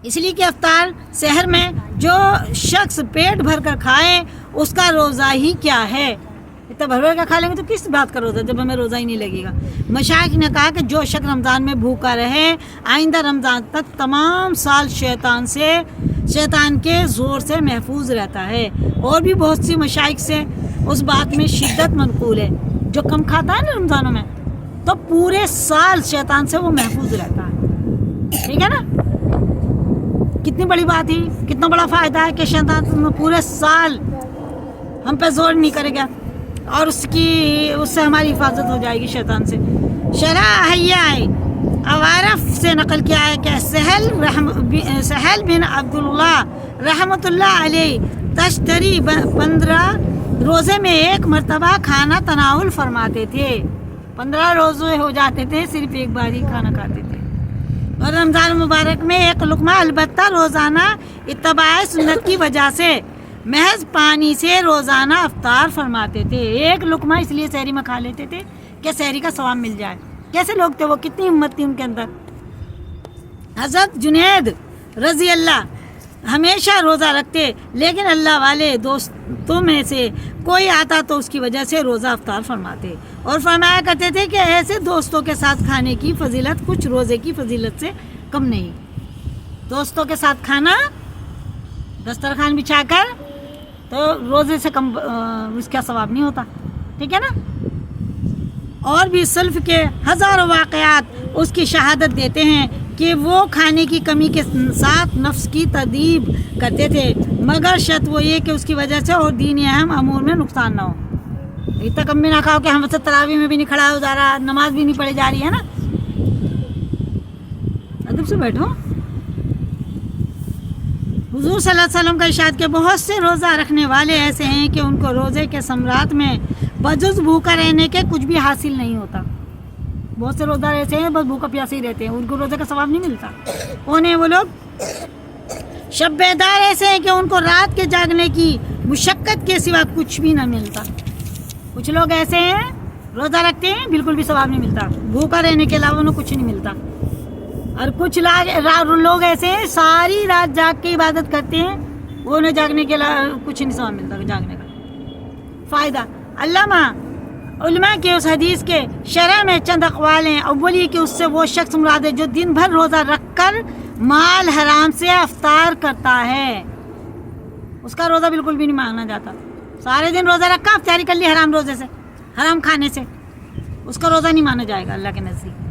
S1: اس لیے کہ افطار سحر میں جو شخص پیٹ بھر کر کھائے اس کا روزہ ہی کیا ہے. اتنا بھر بھر کر کھا لیں گے تو کس بات کا روزہ جب ہمیں روزہ ہی نہیں لگے گا. مشائخ نے کہا کہ جو شخص رمضان میں بھوکا رہے آئندہ رمضان تک تمام سال شیطان کے زور سے محفوظ رہتا ہے. اور بھی بہت سی مشائخ سے اس بات میں شدت منقول ہے، جو کم کھاتا ہے نا رمضانوں میں تو پورے سال شیطان سے وہ محفوظ رہتا ہے. ٹھیک ہے نا، کتنی بڑی بات ہے، کتنا بڑا فائدہ ہے کہ شیطان پورے سال ہم پہ زور نہیں کرے گا، اور اس سے ہماری حفاظت ہو جائے گی شیطان سے. شرح احیاء عوارف سے نقل کیا ہے کہ سہل بن عبداللہ رحمۃ اللہ علیہ تشتری 15 روزے میں ایک مرتبہ کھانا تناول فرماتے تھے. 15 روزے ہو جاتے تھے، صرف ایک بار ہی کھانا کھاتے تھے. اور رمضان مبارک میں ایک لقمہ البتہ روزانہ اتباع سنت کی وجہ سے محض پانی سے روزانہ افطار فرماتے تھے. ایک لقمہ اس لیے سحری میں کھا لیتے تھے کہ سحری کا ثواب مل جائے. کیسے لوگ تھے وہ، کتنی ہمت تھی ان کے اندر. حضرت جنید رضی اللہ ہمیشہ روزہ رکھتے، لیکن اللہ والے دوستوں میں سے کوئی آتا تو اس کی وجہ سے روزہ افطار فرماتے، اور فرمایا کرتے تھے کہ ایسے دوستوں کے ساتھ کھانے کی فضیلت کچھ روزے کی فضیلت سے کم نہیں. دوستوں کے ساتھ کھانا، دسترخوان بچھا کر، تو روزے سے کم اس کا ثواب نہیں ہوتا. ٹھیک ہے نا. اور بھی سلف کے ہزاروں واقعات اس کی شہادت دیتے ہیں کہ وہ کھانے کی کمی کے ساتھ نفس کی تدیب کرتے تھے، مگر شرط وہ یہ کہ اس کی وجہ سے اور دینی اہم امور میں نقصان نہ ہو. اتنا کم بھی نہ کھاؤ کہ ہم سے تراویح میں بھی نہیں کھڑا ہو جا رہا، نماز بھی نہیں پڑھی جا رہی ہے نا. ادب سے بیٹھو. حضور صلی اللہ علیہ وسلم کا ارشاد کہ بہت سے روزہ رکھنے والے ایسے ہیں کہ ان کو روزے کے ثمرات میں بجز بھوکا رہنے کے کچھ بھی حاصل نہیں ہوتا. بہت سے روزہ ایسے ہیں بس بھوکا پیاسے ہی رہتے ہیں، ان کو روزے کا ثواب نہیں ملتا. کون ہیں وہ لوگ؟ شب بیدار ایسے ہیں کہ ان کو رات کے جاگنے کی مشقت کے سوا کچھ بھی نہ ملتا. کچھ لوگ ایسے ہیں روزہ رکھتے ہیں بالکل بھی ثواب نہیں ملتا، بھوکا رہنے کے علاوہ انہیں کچھ نہیں ملتا. اور کچھ لوگ ایسے ہیں ساری رات جاگ کے عبادت کرتے ہیں، وہ انہیں جاگنے کے علاوہ کچھ نہیں ثواب ملتا. جاگنے کا فائدہ. علامہ علماء کے اس حدیث کے شرح میں چند اقوال ہیں. اول یہ کہ اس سے وہ شخص مراد ہے جو دن بھر روزہ رکھ کر مال حرام سے افطار کرتا ہے. اس کا روزہ بالکل بھی نہیں مانا جاتا. سارے دن روزہ رکھا، افطاری کر لی حرام روزے سے، حرام کھانے سے، اس کا روزہ نہیں مانا جائے گا اللہ کے نزدیک.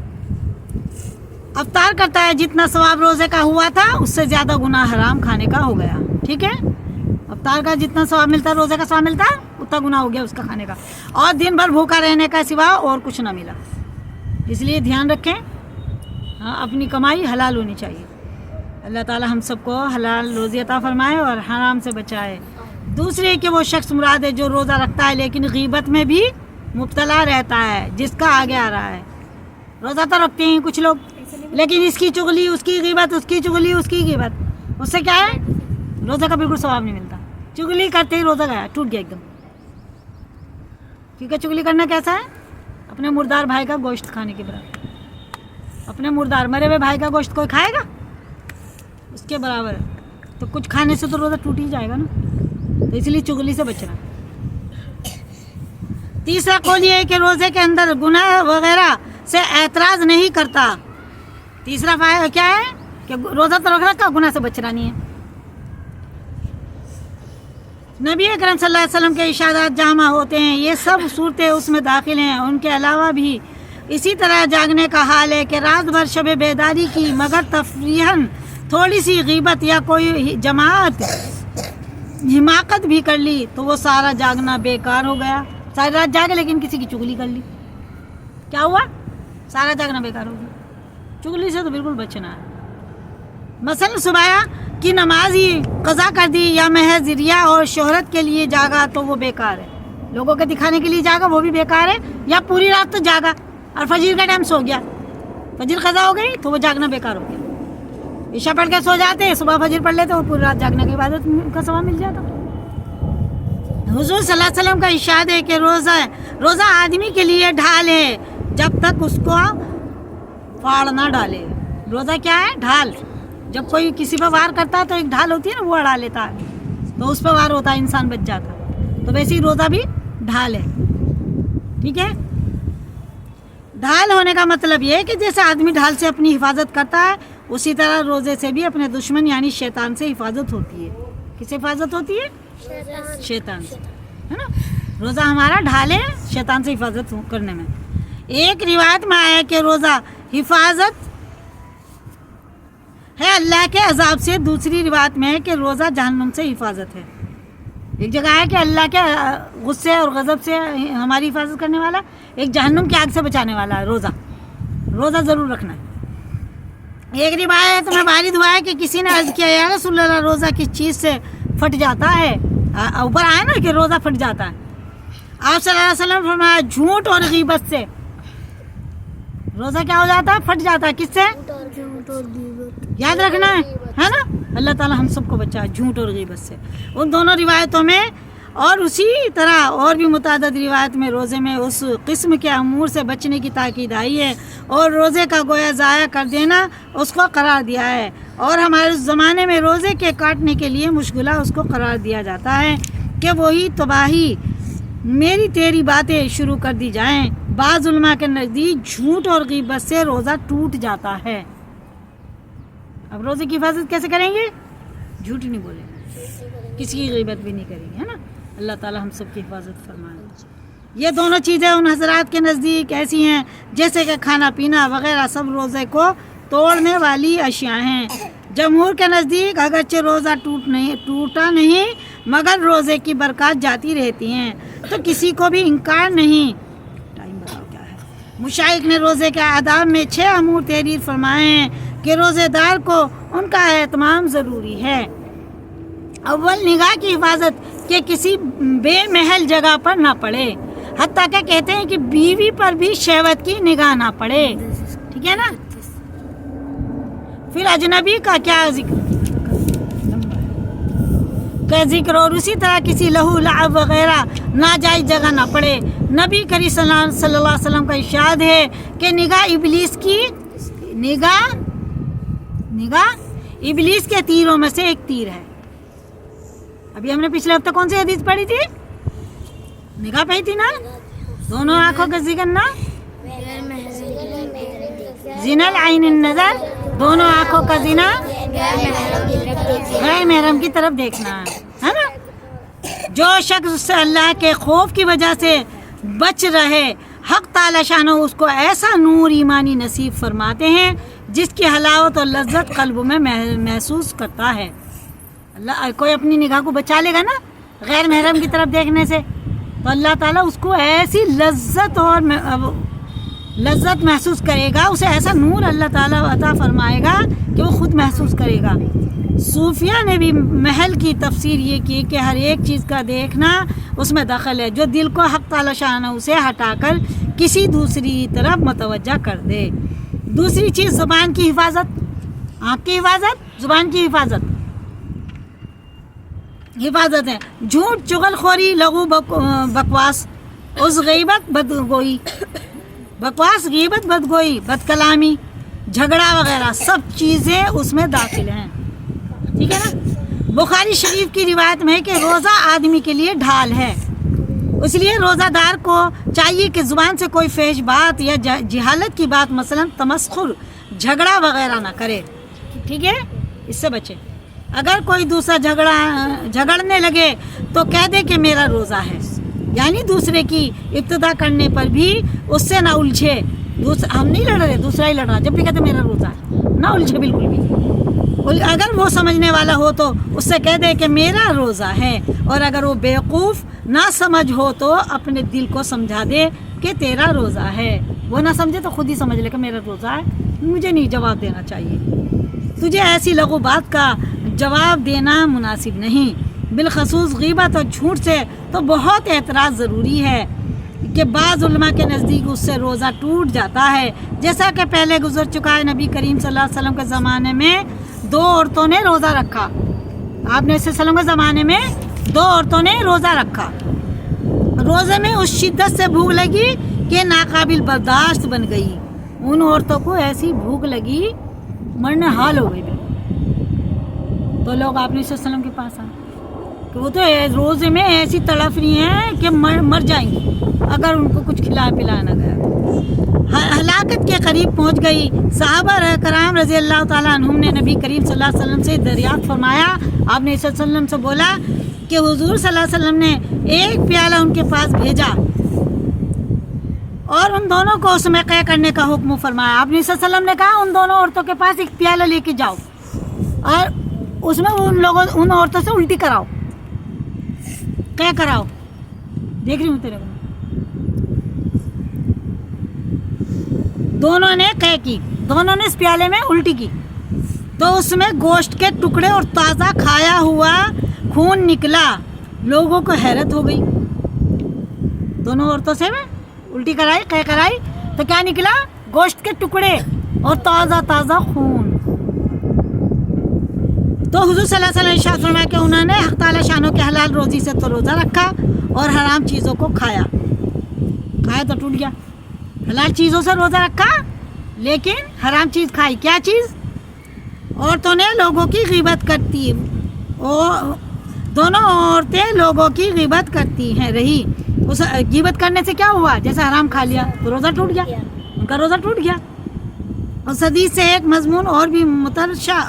S1: افطار کرتا ہے، جتنا ثواب روزے کا ہوا تھا اس سے زیادہ گناہ حرام کھانے کا ہو گیا. ٹھیک ہے. افطار کا جتنا ثواب ملتا ہے روزے کا ثواب ملتا ہے اتنا گناہ ہو گیا اس کا کھانے کا، اور دن بھر بھوکا رہنے کا سوا اور کچھ نہ ملا. اس لیے دھیان رکھیں، اپنی کمائی حلال ہونی چاہیے. اللہ تعالی ہم سب کو حلال روزی عطا فرمائے اور حرام سے بچائے. دوسرے کہ وہ شخص مراد ہے جو روزہ رکھتا ہے لیکن غیبت میں بھی مبتلا رہتا ہے، جس کا آگے آ رہا ہے. روزہ تو رکھتے ہیں کچھ لوگ، لیکن اس کی چغلی، اس کی غیبت، اس کی چغلی، اس کی غیبت، اس سے کیا ہے؟ روزہ کا بالکل ثواب نہیں ملتا. چغلی کرتے ہی روزہ گیا، ٹوٹ گیا ایک دم. کیونکہ چغلی کرنا کیسا ہے؟ اپنے مردار بھائی کا گوشت کھانے کے برابر. اپنے مردار مرے ہوئے بھائی کا گوشت کوئی کھائے گا؟ اس کے برابر ہے. تو کچھ کھانے سے تو روزہ ٹوٹ ہی جائے گا نا. تو اس لیے چغلی سے بچنا. تیسرا قول یہ ہے کہ روزے کے اندر گناہ وغیرہ سے اعتراض نہیں کرتا. تیسرا فائدہ کیا ہے؟ کہ روزہ تو رکھ رکھا، گناہ سے بچنا نہیں ہے. نبی اکرم صلی اللہ علیہ وسلم کے ارشادات جامع ہوتے ہیں، یہ سب صورتیں اس میں داخل ہیں. ان کے علاوہ بھی اسی طرح جاگنے کا حال ہے کہ رات بھر شب بیداری کی مگر تفریحاً تھوڑی سی غیبت یا کوئی جماعت حماقت بھی کر لی تو وہ سارا جاگنا بیکار ہو گیا. ساری رات جاگے لیکن کسی کی چغلی کر لی، کیا ہوا؟ سارا جاگنا بیکار ہو گیا. چغلی سے تو بالکل بچنا ہے. مثلا صبح کی نماز ہی قضا کر دی یا محض ریا اور شہرت کے لیے جاگا تو وہ بیکار ہے. لوگوں کے دکھانے کے لیے جاگا وہ بھی بیکار ہے، یا پوری رات تو جاگا اور فجر کا ٹائم سو گیا، فجر قضا ہو گئی تو وہ جاگنا بیکار ہو گیا. عشاء پڑھ کے سو جاتے، صبح فجر پڑھ لیتے، وہ پوری رات جاگنے کی عبادت کا ثواب مل جاتا. حضور صلی اللہ علیہ وسلم کا ارشاد ہے کہ روزہ آدمی کے لیے ڈھال ہے جب تک اس کو پھاڑ نہ ڈالے. روزہ کیا ہے؟ ڈھال. جب کوئی کسی پہ وار کرتا ہے تو ایک ڈھال ہوتی ہے نا، وہ اڑا لیتا ہے تو اس پہ وار ہوتا ہے، انسان بچ جاتا. تو ویسے ہی روزہ بھی ڈھال ہے. ٹھیک ہے. ڈھال ہونے کا مطلب یہ ہے کہ جیسے آدمی ڈھال سے اپنی حفاظت کرتا ہے اسی طرح روزے سے بھی اپنے دشمن یعنی شیطان سے حفاظت ہوتی ہے. کس سے حفاظت ہوتی ہے؟ شیطان سے، ہے نا. روزہ ہمارا ڈھال ہے شیطان سے حفاظت کرنے میں. ایک روایت میں آیا کہ روزہ حفاظت ہے اللہ کے عذاب سے. دوسری روایت میں ہے کہ روزہ جہنم سے حفاظت ہے. ایک جگہ ہے کہ اللہ کے غصے اور غضب سے ہماری حفاظت کرنے والا، ایک جہنم کی آگ سے بچانے والا ہے. روزہ ضرور رکھنا ہے. ایک روایت میں وارد ہوا ہے کہ کسی نے عرض کیا یا رسول اللہ روزہ کس چیز سے پھٹ جاتا ہے؟ اوپر آیا نا کہ روزہ پھٹ جاتا ہے. آپ صلی اللہ علیہ وسلم نے فرمایا جھوٹ اور غیبت سے. روزہ کیا ہو جاتا ہے؟ پھٹ جاتا ہے. کس سے؟ یاد رکھنا ہے نا. اللہ تعالی ہم سب کو بچائے جھوٹ اور غیبت سے. ان دونوں روایتوں میں اور اسی طرح اور بھی متعدد روایت میں روزے میں اس قسم کے امور سے بچنے کی تاکید آئی ہے اور روزے کا گویا ضائع کر دینا اس کو قرار دیا ہے. اور ہمارے زمانے میں روزے کے کاٹنے کے لیے مشغلہ اس کو قرار دیا جاتا ہے کہ وہی تباہی میری تیری باتیں شروع کر دی جائیں. بعض علماء کے نزدیک جھوٹ اور غیبت سے روزہ ٹوٹ جاتا ہے. اب روزے کی حفاظت کیسے کریں گے؟ جھوٹ نہیں بولیں گے, کسی کی غیبت بھی نہیں کریں گے, ہے نا. اللہ تعالی ہم سب کی حفاظت فرمائے. یہ دونوں چیزیں ان حضرات کے نزدیک ایسی ہیں جیسے کہ کھانا پینا وغیرہ سب روزے کو توڑنے والی اشیاء ہیں. جمہور کے نزدیک اگرچہ روزہ ٹوٹا نہیں مگر روزے کی برکات جاتی رہتی ہیں تو کسی کو بھی انکار نہیں. ٹائم بتاؤ کیا ہے. مشائخ نے روزے کے آداب میں 6 امور تحریر فرمائے ہیں کہ روزے دار کو ان کا اہتمام ضروری ہے. اول نگاہ کی حفاظت کہ کسی بے محل جگہ پر نہ پڑے, حتیٰ کہ کہتے ہیں کہ بیوی پر بھی شہوت کی نگاہ نہ پڑے. ٹھیک ہے نا. پھر اجنبی کا کیا ذکر اور اسی طرح کسی لہو لعب وغیرہ ناجائز جگہ نہ پڑے. نبی کریم صلی اللہ علیہ وسلم کا ارشاد ہے کہ نگاہ ابلیس کے تیروں میں سے ایک تیر ہے. ابھی ہم نے پچھلے ہفتے کون سی حدیث پڑھی تھی؟ نگاہ پڑھی تھی نا. دونوں آنکھوں کا ذکر نا, زنا العین النظر, دونوں آنکھوں کا زنا غیر محرم کی طرف دیکھنا ہے نا. جو شخص سے اللہ کے خوف کی وجہ سے بچ رہے حق تعالی شانہ اس کو ایسا نور ایمانی نصیب فرماتے ہیں جس کی حلاوت اور لذت قلب میں محسوس کرتا ہے. اللہ کوئی اپنی نگاہ کو بچا لے گا نا غیر محرم کی طرف دیکھنے سے تو اللہ تعالیٰ اس کو ایسی لذت محسوس کرے گا, اسے ایسا نور اللہ تعالیٰ عطا فرمائے گا کہ وہ خود محسوس کرے گا. صوفیہ نے بھی محل کی تفسیر یہ کی کہ ہر ایک چیز کا دیکھنا اس میں دخل ہے جو دل کو حق تعالی شانہ اسے ہٹا کر کسی دوسری طرف متوجہ کر دے. دوسری چیز زبان کی حفاظت, آنکھ کی حفاظت, زبان کی حفاظت ہے. جھوٹ, چغل لغو بکواس, اس غیبت بدگوئی, بکواس غیبت بدگوئی, بد کلامی, جھگڑا وغیرہ سب چیزیں اس میں داخل ہیں. ٹھیک ہے نا. بخاری شریف کی روایت میں ہے کہ روزہ آدمی کے لیے ڈھال ہے, اس لیے روزہ دار کو چاہیے کہ زبان سے کوئی فحش بات یا جہالت کی بات مثلا تمسخر, جھگڑا وغیرہ نہ کرے. ٹھیک ہے, اس سے بچے. اگر کوئی دوسرا جھگڑنے لگے تو کہہ دے کہ میرا روزہ ہے, یعنی دوسرے کی ابتدا کرنے پر بھی اس سے نہ الجھے. ہم نہیں لڑ رہے, دوسرا ہی لڑ رہا, جب بھی کہتے میرا روزہ ہے نہ الجھے بالکل بھی. اگر وہ سمجھنے والا ہو تو اس سے کہہ دے کہ میرا روزہ ہے, اور اگر وہ بیوقوف نہ سمجھ ہو تو اپنے دل کو سمجھا دے کہ تیرا روزہ ہے. وہ نہ سمجھے تو خود ہی سمجھ لے کہ میرا روزہ ہے, مجھے نہیں جواب دینا چاہیے. تجھے ایسی لغو بات کا جواب دینا مناسب نہیں. بالخصوص غیبت اور جھوٹ سے تو بہت اعتراض ضروری ہے کہ بعض علماء کے نزدیک اس سے روزہ ٹوٹ جاتا ہے, جیسا کہ پہلے گزر چکا ہے. نبی کریم صلی اللہ علیہ وسلم کے زمانے میں 2 عورتوں نے روزہ رکھا. آپ نے صلی اللہ علیہ وسلم کے زمانے میں 2 عورتوں نے روزہ رکھا. روزے میں اس شدت سے بھوک لگی کہ ناقابل برداشت بن گئی. ان عورتوں کو ایسی بھوک لگی مرنے حال ہو گئی. تو لوگ آپ نے صلی اللہ علیہ وسلم کے پاس آئے کہ وہ تو روزے میں ایسی تڑپ رہی ہیں کہ مر جائیں گی اگر ان کو کچھ کھلا پلا نہ گیا. ہلاکت کے قریب پہنچ گئی. صحابہ کرام رضی اللہ تعالیٰ عنہم نے نبی کریم صلی اللہ علیہ وسلم سے دریافت فرمایا. آپ نے صلی اللہ علیہ وسلم سے بولا کہ حضور صلی اللہ علیہ وسلم نے ایک پیالہ ان کے پاس بھیجا اور ان دونوں کو اس میں قے کرنے کا حکم فرمایا. آپ نے صلی اللہ علیہ وسلم نے کہا ان دونوں عورتوں کے پاس ایک پیالہ لے کے جاؤ اور اس میں ان عورتوں سے الٹی کراؤ, قے کراؤ. دیکھ رہی ہوں تیرے کو. دونوں نے قے کی, دونوں نے اس پیالے میں الٹی کی. تو اس میں گوشت کے ٹکڑے اور تازہ کھایا ہوا خون نکلا. لوگوں کو حیرت ہو گئی. دونوں عورتوں سے میں الٹی کرائی قے کرائی تو کیا نکلا؟ گوشت کے ٹکڑے اور تازہ تازہ خون. تو حضور صلی اللہ علیہ وسلم نے ارشاد فرمایا کہ انہوں نے حق تعالیٰ شانوں کے حلال روزی سے تو روزہ رکھا اور حرام چیزوں کو کھایا تو ٹوٹ گیا. حلال چیزوں سے روزہ رکھا لیکن حرام چیز کھائی. کیا چیز؟ عورتوں نے لوگوں کی غیبت کرتی. دونوں عورتیں لوگوں کی غیبت کرتی ہیں رہی. اس غیبت کرنے سے کیا ہوا؟ جیسے حرام کھا لیا تو روزہ ٹوٹ گیا، ان کا روزہ ٹوٹ گیا. اس حدیث سے ایک مضمون اور بھی مترشح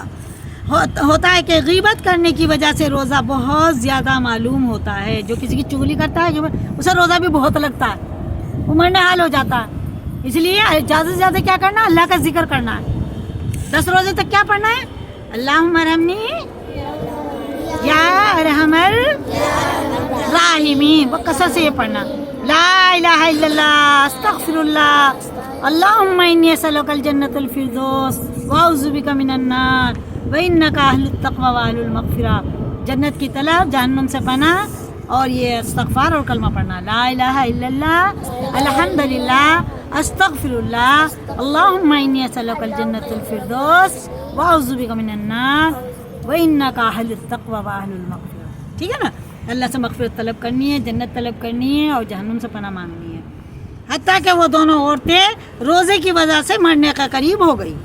S1: ہوتا ہے کہ غیبت کرنے کی وجہ سے روزہ بہت زیادہ معلوم ہوتا ہے. جو کسی کی چغلی کرتا ہے اسے روزہ بھی بہت لگتا ہے، وہ مرنے حال ہو جاتا ہے. اس لیے زیادہ سے زیادہ کیا کرنا ہے؟ اللہ کا ذکر کرنا ہے. 10 روزے تک کیا پڑھنا ہے؟ اللہم ارحمنی یا ارحم الراحمین، وہ کثرت سے یہ پڑھنا. لا الہ الا اللہ، استغفر اللہ، اللہم انی اسألک الجنۃ الفردوس واعوذ بک من النار وانک اہل التقوی واہل المغفرہ. جنت کی طلب، جہنم سے پناہ، اور یہ استغفار اور کلمہ پڑھنا. لا الہ الا اللہ، الحمدللہ، استغفر اللہ، اللہم انی اسألک الجنۃ الفردوس واعوذ بک من النار وانک اہل التقوی واہل المغفرہ. ٹھیک ہے نا؟ اللہ سے مغفرت طلب کرنی ہے، جنت طلب کرنی ہے اور جہنم سے پناہ مانگنی ہے. حتیٰ کہ وہ دونوں عورتیں روزے کی وجہ سے مرنے کا قریب ہو گئی.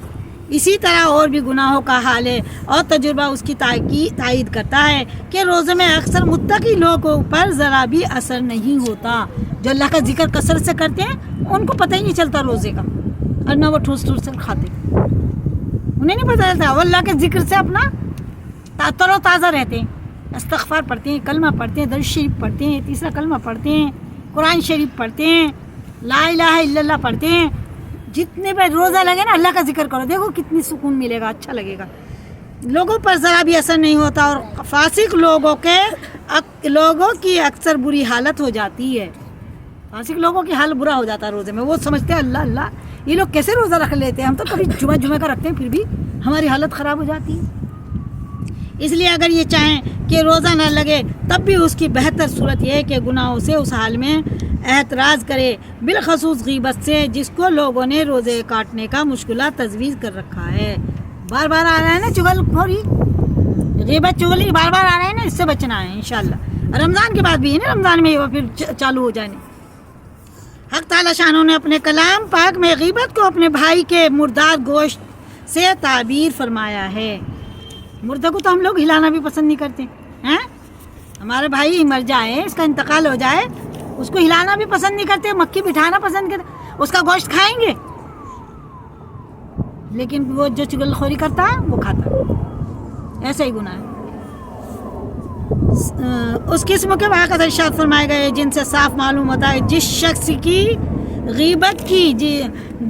S1: اسی طرح اور بھی گناہوں کا حال ہے اور تجربہ اس کی تائید کرتا ہے کہ روزے میں اکثر متقی لوگوں پر ذرا بھی اثر نہیں ہوتا. جو اللہ کا ذکر کثرت سے کرتے ہیں ان کو پتہ ہی نہیں چلتا روزے کا، اور نہ وہ ٹھوس ٹھوس سے کھاتے، انہیں نہیں پتہ چلتا. وہ اللہ کے ذکر سے اپنا تر و تازہ رہتے ہیں. استغفار پڑھتے ہیں، کلمہ پڑھتے ہیں، درود شریف پڑھتے ہیں، تیسرا کلمہ پڑھتے ہیں، قرآن شریف پڑھتے ہیں، لا الہ الا اللہ پڑھتے ہیں. جتنے پہ روزہ لگے نا اللہ کا ذکر کرو، دیکھو کتنی سکون ملے گا، اچھا لگے گا. لوگوں پر ذرا بھی اثر نہیں ہوتا. اور فاسق لوگوں کی اکثر بری حالت ہو جاتی ہے. فاسق لوگوں کی حال برا ہو جاتا ہے روزے میں. وہ سمجھتے ہیں اللہ اللہ یہ لوگ کیسے روزہ رکھ لیتے ہیں، ہم تو کبھی جمعہ کا رکھتے ہیں پھر بھی ہماری حالت خراب ہو جاتی ہے. اس لیے اگر یہ چاہیں کہ روزہ نہ لگے تب بھی اس کی بہتر صورت یہ ہے کہ گناہوں سے اس حال میں احتراز کرے، بالخصوص غیبت سے، جس کو لوگوں نے روزے کاٹنے کا مشکلہ تجویز کر رکھا ہے. بار بار آ رہا ہے نا چغل خوری، غیبت چغلی بار بار آ رہا ہے نا، اس سے بچنا ہے انشاءاللہ. رمضان کے بعد بھی ہے نا، رمضان میں پھر چالو ہو جانے. حق تعالی شانوں نے اپنے کلام پاک میں غیبت کو اپنے بھائی کے مردار گوشت سے تعبیر فرمایا ہے. مردہ کو تو ہم لوگ ہلانا بھی پسند نہیں کرتے ہیں. ہمارے بھائی مر جائے، اس کا انتقال ہو جائے، اس کو ہلانا بھی پسند نہیں کرتے، مکھی بٹھانا پسند کرتے. اس کا گوشت کھائیں گے لیکن وہ جو چغل خوری کرتا ہے وہ کھاتا ہے. ایسا ہی گناہ ہے. اس قسم کے واقعات ارشاد فرمائے گئے جن سے صاف معلوم ہوتا ہے جس شخص کی غیبت کی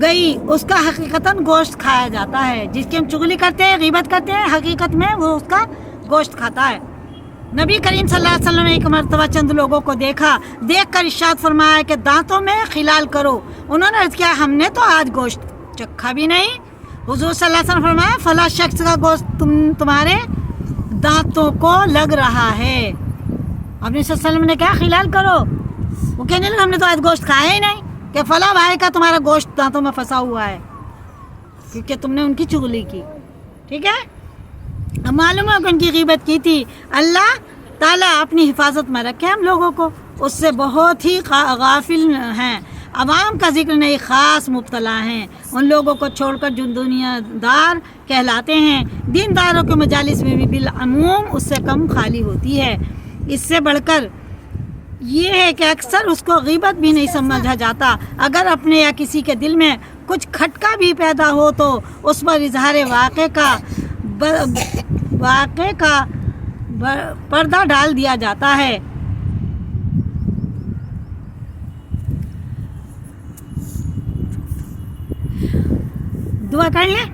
S1: گئی اس کا حقیقتاً گوشت کھایا جاتا ہے. جس کی ہم چغلی کرتے ہیں، غیبت کرتے ہیں، حقیقت میں وہ اس کا گوشت کھاتا ہے. نبی کریم صلی اللہ علیہ وسلم نے ایک مرتبہ چند لوگوں کو دیکھ کر ارشاد فرمایا کہ دانتوں میں خلال کرو. انہوں نے عرض کیا ہم نے تو آج گوشت چکھا بھی نہیں. حضور صلی اللہ علیہ وسلم فرمایا فلاں شخص کا گوشت تمہارے دانتوں کو لگ رہا ہے. آپ نے صلی اللہ علیہ وسلم نے کہا خلال کرو. وہ کہنے لگے ہم نے تو آج گوشت کھایا ہی نہیں کہ فلاں بھائی کا تمہارا گوشت دانتوں میں پھنسا ہوا ہے کیونکہ تم نے ان کی چغلی کی. ٹھیک ہے، اب معلوم ہے کہ ان کی غیبت کی تھی. اللہ تعالیٰ اپنی حفاظت میں رکھے ہم لوگوں کو، اس سے بہت ہی غافل ہیں. عوام کا ذکر نہیں، خاص مبتلا ہیں. ان لوگوں کو چھوڑ کر جو دنیا دار کہلاتے ہیں. دینداروں کے مجالس میں بھی بالعموم اس سے کم خالی ہوتی ہے. اس سے بڑھ کر یہ ہے کہ اکثر اس کو غیبت بھی نہیں سمجھا جاتا. اگر اپنے یا کسی کے دل میں کچھ کھٹکا بھی پیدا ہو تو اس پر اظہار واقع کا پردہ ڈال دیا جاتا ہے. دعا کر لیں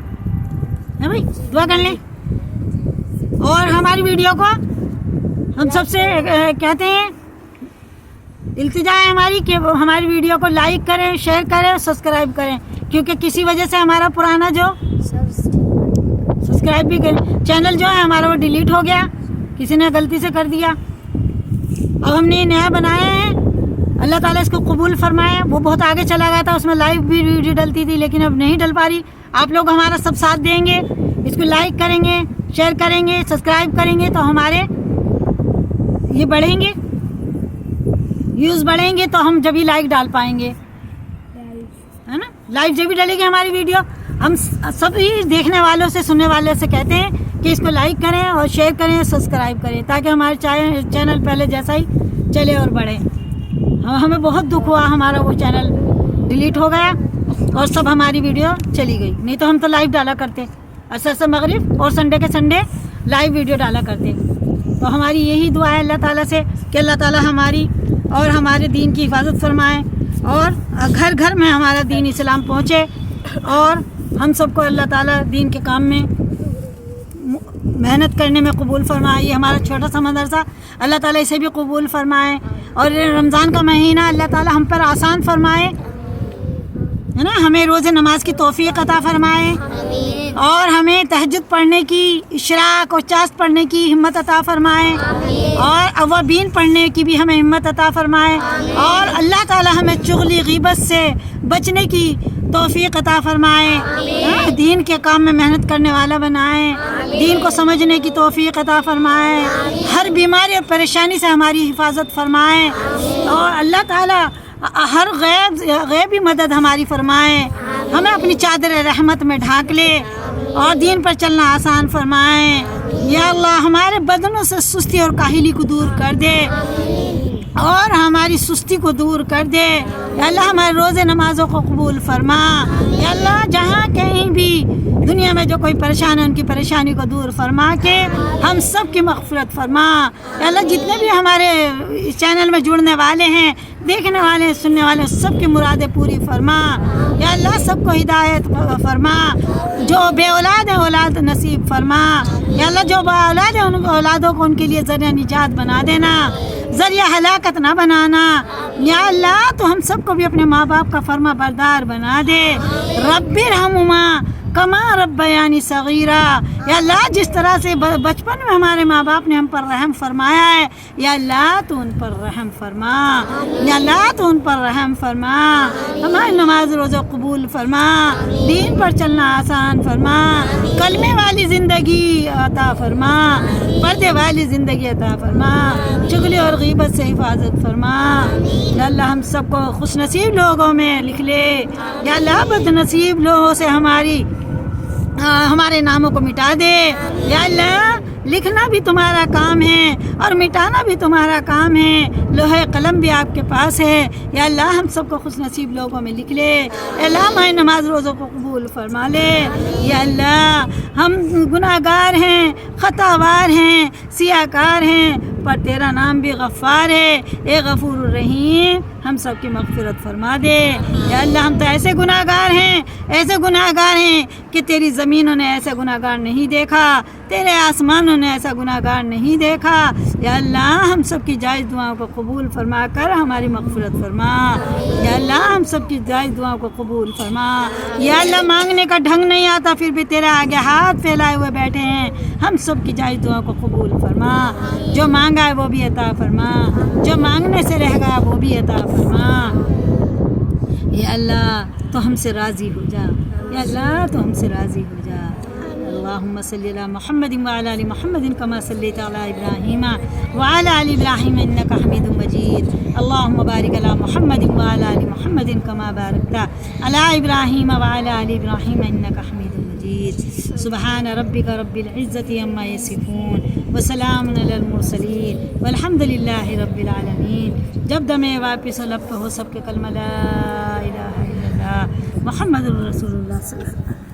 S1: بھائی، دعا کر لیں. اور ہماری ویڈیو کو ہم سب سے کہتے ہیں، التجا ہے ہماری کہ ہماری ویڈیو کو لائک کریں، شیئر کریں، سبسکرائب کریں، کیونکہ کسی وجہ سے ہمارا پرانا جو سبسکرائب بھی کریں. چینل جو ہے ہمارا وہ ڈیلیٹ ہو گیا, کسی نے غلطی سے کر دیا, اب ہم نے نیا بنایا ہے. اللہ تعالیٰ اس کو قبول فرمائے. وہ بہت آگے چلا گیا تھا, اس میں لائیو بھی ویڈیو ڈلتی تھی, لیکن اب نہیں ڈل پا رہی. آپ لوگ ہمارا سب ساتھ دیں گے, اس کو لائک کریں گے, شیئر کریں گے, سبسکرائب کریں گے, تو ہمارے یہ بڑھیں گے, ویوز بڑھیں گے, تو ہم جب ہی لائک ڈال پائیں گے, ہے نا. لائیو جب بھی ڈلے گی ہماری ویڈیو, ہم سبھی دیکھنے والوں سے سننے والوں سے کہتے ہیں کہ اس کو لائک کریں اور شیئر کریں, سبسکرائب کریں, تاکہ ہمارے چینل پہلے جیسا ہی چلے اور بڑھے. ہمیں بہت دکھ ہوا, ہمارا وہ چینل ڈیلیٹ ہو گیا اور سب ہماری ویڈیو چلی گئی. نہیں تو ہم تو لائیو ڈالا کرتے, عصر سے مغرب اور سنڈے کے سنڈے لائیو ویڈیو ڈالا کرتے. تو ہماری یہی دعا ہے اللہ تعالیٰ سے کہ اللہ تعالیٰ ہماری اور ہمارے دین کی حفاظت فرمائے, اور گھر گھر میں ہمارا دین اسلام پہنچے, اور ہم سب کو اللہ تعالیٰ دین کے کام میں محنت کرنے میں قبول فرمائے. یہ ہمارا چھوٹا سا مدرسہ اللہ تعالیٰ اسے بھی قبول فرمائے, اور رمضان کا مہینہ اللہ تعالیٰ ہم پر آسان فرمائے, ہے نا. ہمیں روزے نماز کی توفیق عطا فرمائے, اور ہمیں تہجد پڑھنے کی, اشراق اور چاشت پڑھنے کی ہمت عطا فرمائے, اور اوابین پڑھنے کی بھی ہمیں ہمت عطا فرمائے, اور اللہ تعالیٰ ہمیں چغلی غیبت سے بچنے کی توفیق عطا فرمائے, دین کے کام میں محنت کرنے والا بنائے, دین کو سمجھنے کی توفیق عطا فرمائے, ہر بیماری اور پریشانی سے ہماری حفاظت فرمائے, اور اللہ تعالیٰ ہر غیبی مدد ہماری فرمائے, ہمیں اپنی چادر رحمت میں ڈھانک لے, اور دین پر چلنا آسان فرمائے. یا اللہ ہمارے بدنوں سے سستی اور کاہلی کو دور کر دے, اور ہماری سستی کو دور کر دے. یا اللہ ہمارے روزے نمازوں کو قبول فرما. یا اللہ جہاں کہیں بھی دنیا میں جو کوئی پریشان ہے ان کی پریشانی کو دور فرما کے ہم سب کی مغفرت فرما. یا اللہ جتنے بھی ہمارے چینل میں جڑنے والے ہیں, دیکھنے والے, سننے والے, سب کی مرادیں پوری فرما. یا اللہ سب کو ہدایت فرما. جو بے اولاد ہیں اولاد نصیب فرما. یا اللہ جو با اولاد ہیں ان اولادوں کو ان کے لیے ذریعہ نجات بنا دینا, ذریعہ ہلاکت نہ بنانا. یا اللہ تو ہم سب کو بھی اپنے ماں باپ کا فرما بردار بنا دے. رب ارحمہما کما ربیانی صغیرا. یا اللہ جس طرح سے بچپن میں ہمارے ماں باپ نے ہم پر رحم فرمایا ہے, یا اللہ تو ان پر رحم فرما. یا اللہ تو ان پر رحم فرما. ہماری نماز روزہ قبول فرما, دین پر چلنا آسان فرما, کلمے والی زندگی عطا فرما, پردے والی زندگی عطا فرما, چغلی اور غیبت سے حفاظت فرما. یا اللہ ہم سب کو خوش نصیب لوگوں میں لکھ لے. یا اللہ بد نصیب لوگوں سے ہمارے ناموں کو مٹا دے. یا اللہ لکھنا بھی تمہارا کام ہے اور مٹانا بھی تمہارا کام ہے, لوہے قلم بھی آپ کے پاس ہے. یا اللہ ہم سب کو خوش نصیب لوگوں میں لکھ لے. یا اللہ ہماری نماز روزوں کو قبول فرما لے. یا اللہ ہم گناہ گار ہیں, خطا وار ہیں, سیاہ کار ہیں, پر تیرا نام بھی غفار ہے, اے غفور الرحیم ہم سب کی مغفرت فرما دے. یا اللہ ہم تو ایسے گناہ گار ہیں, ایسے گناہ گار ہیں کہ تیری زمینوں نے ایسا گناہ گار نہیں دیکھا, تیرے آسمانوں نے ایسا گناہ گار نہیں دیکھا. یا اللہ ہم سب کی جائز دعاؤں کو قبول فرما کر ہماری مغفرت فرما. یا اللہ ہم سب کی جائز دعاؤں کو قبول فرما. یا اللہ مانگنے کا ڈھنگ نہیں آتا پھر بھی تیرے آگے ہاتھ پھیلائے ہوئے بیٹھے ہیں, ہم سب کی جائز دعاؤں کو قبول فرما. جو مانگا ہے وہ بھی عطا فرما, جو مانگنے سے رہ گیا وہ بھی عطا فرما. یا اللہ تو ہم سے راضی ہو جا. یا اللہ تو ہم سے راضی ہو جا. اللہم صلی علی محمد وعلی آل محمد کما صلیت علی ابراہیم وعلی آل ابراہیم انک حمید مجید. اللہم بارک علی محمد وعلی آل محمد کما بارکت علی ابراہیم وعلی آل ابراہیم انک حمید مجید. سبحان ربک رب العزت عما یصفون وسلام علی المرسلین والحمد للہ رب العالمین. جب دم واپس لب پہ ہو سب کے کلمہ لا الہ الا اللہ محمد الرسول اللہ صلی اللہ علیہ وسلم.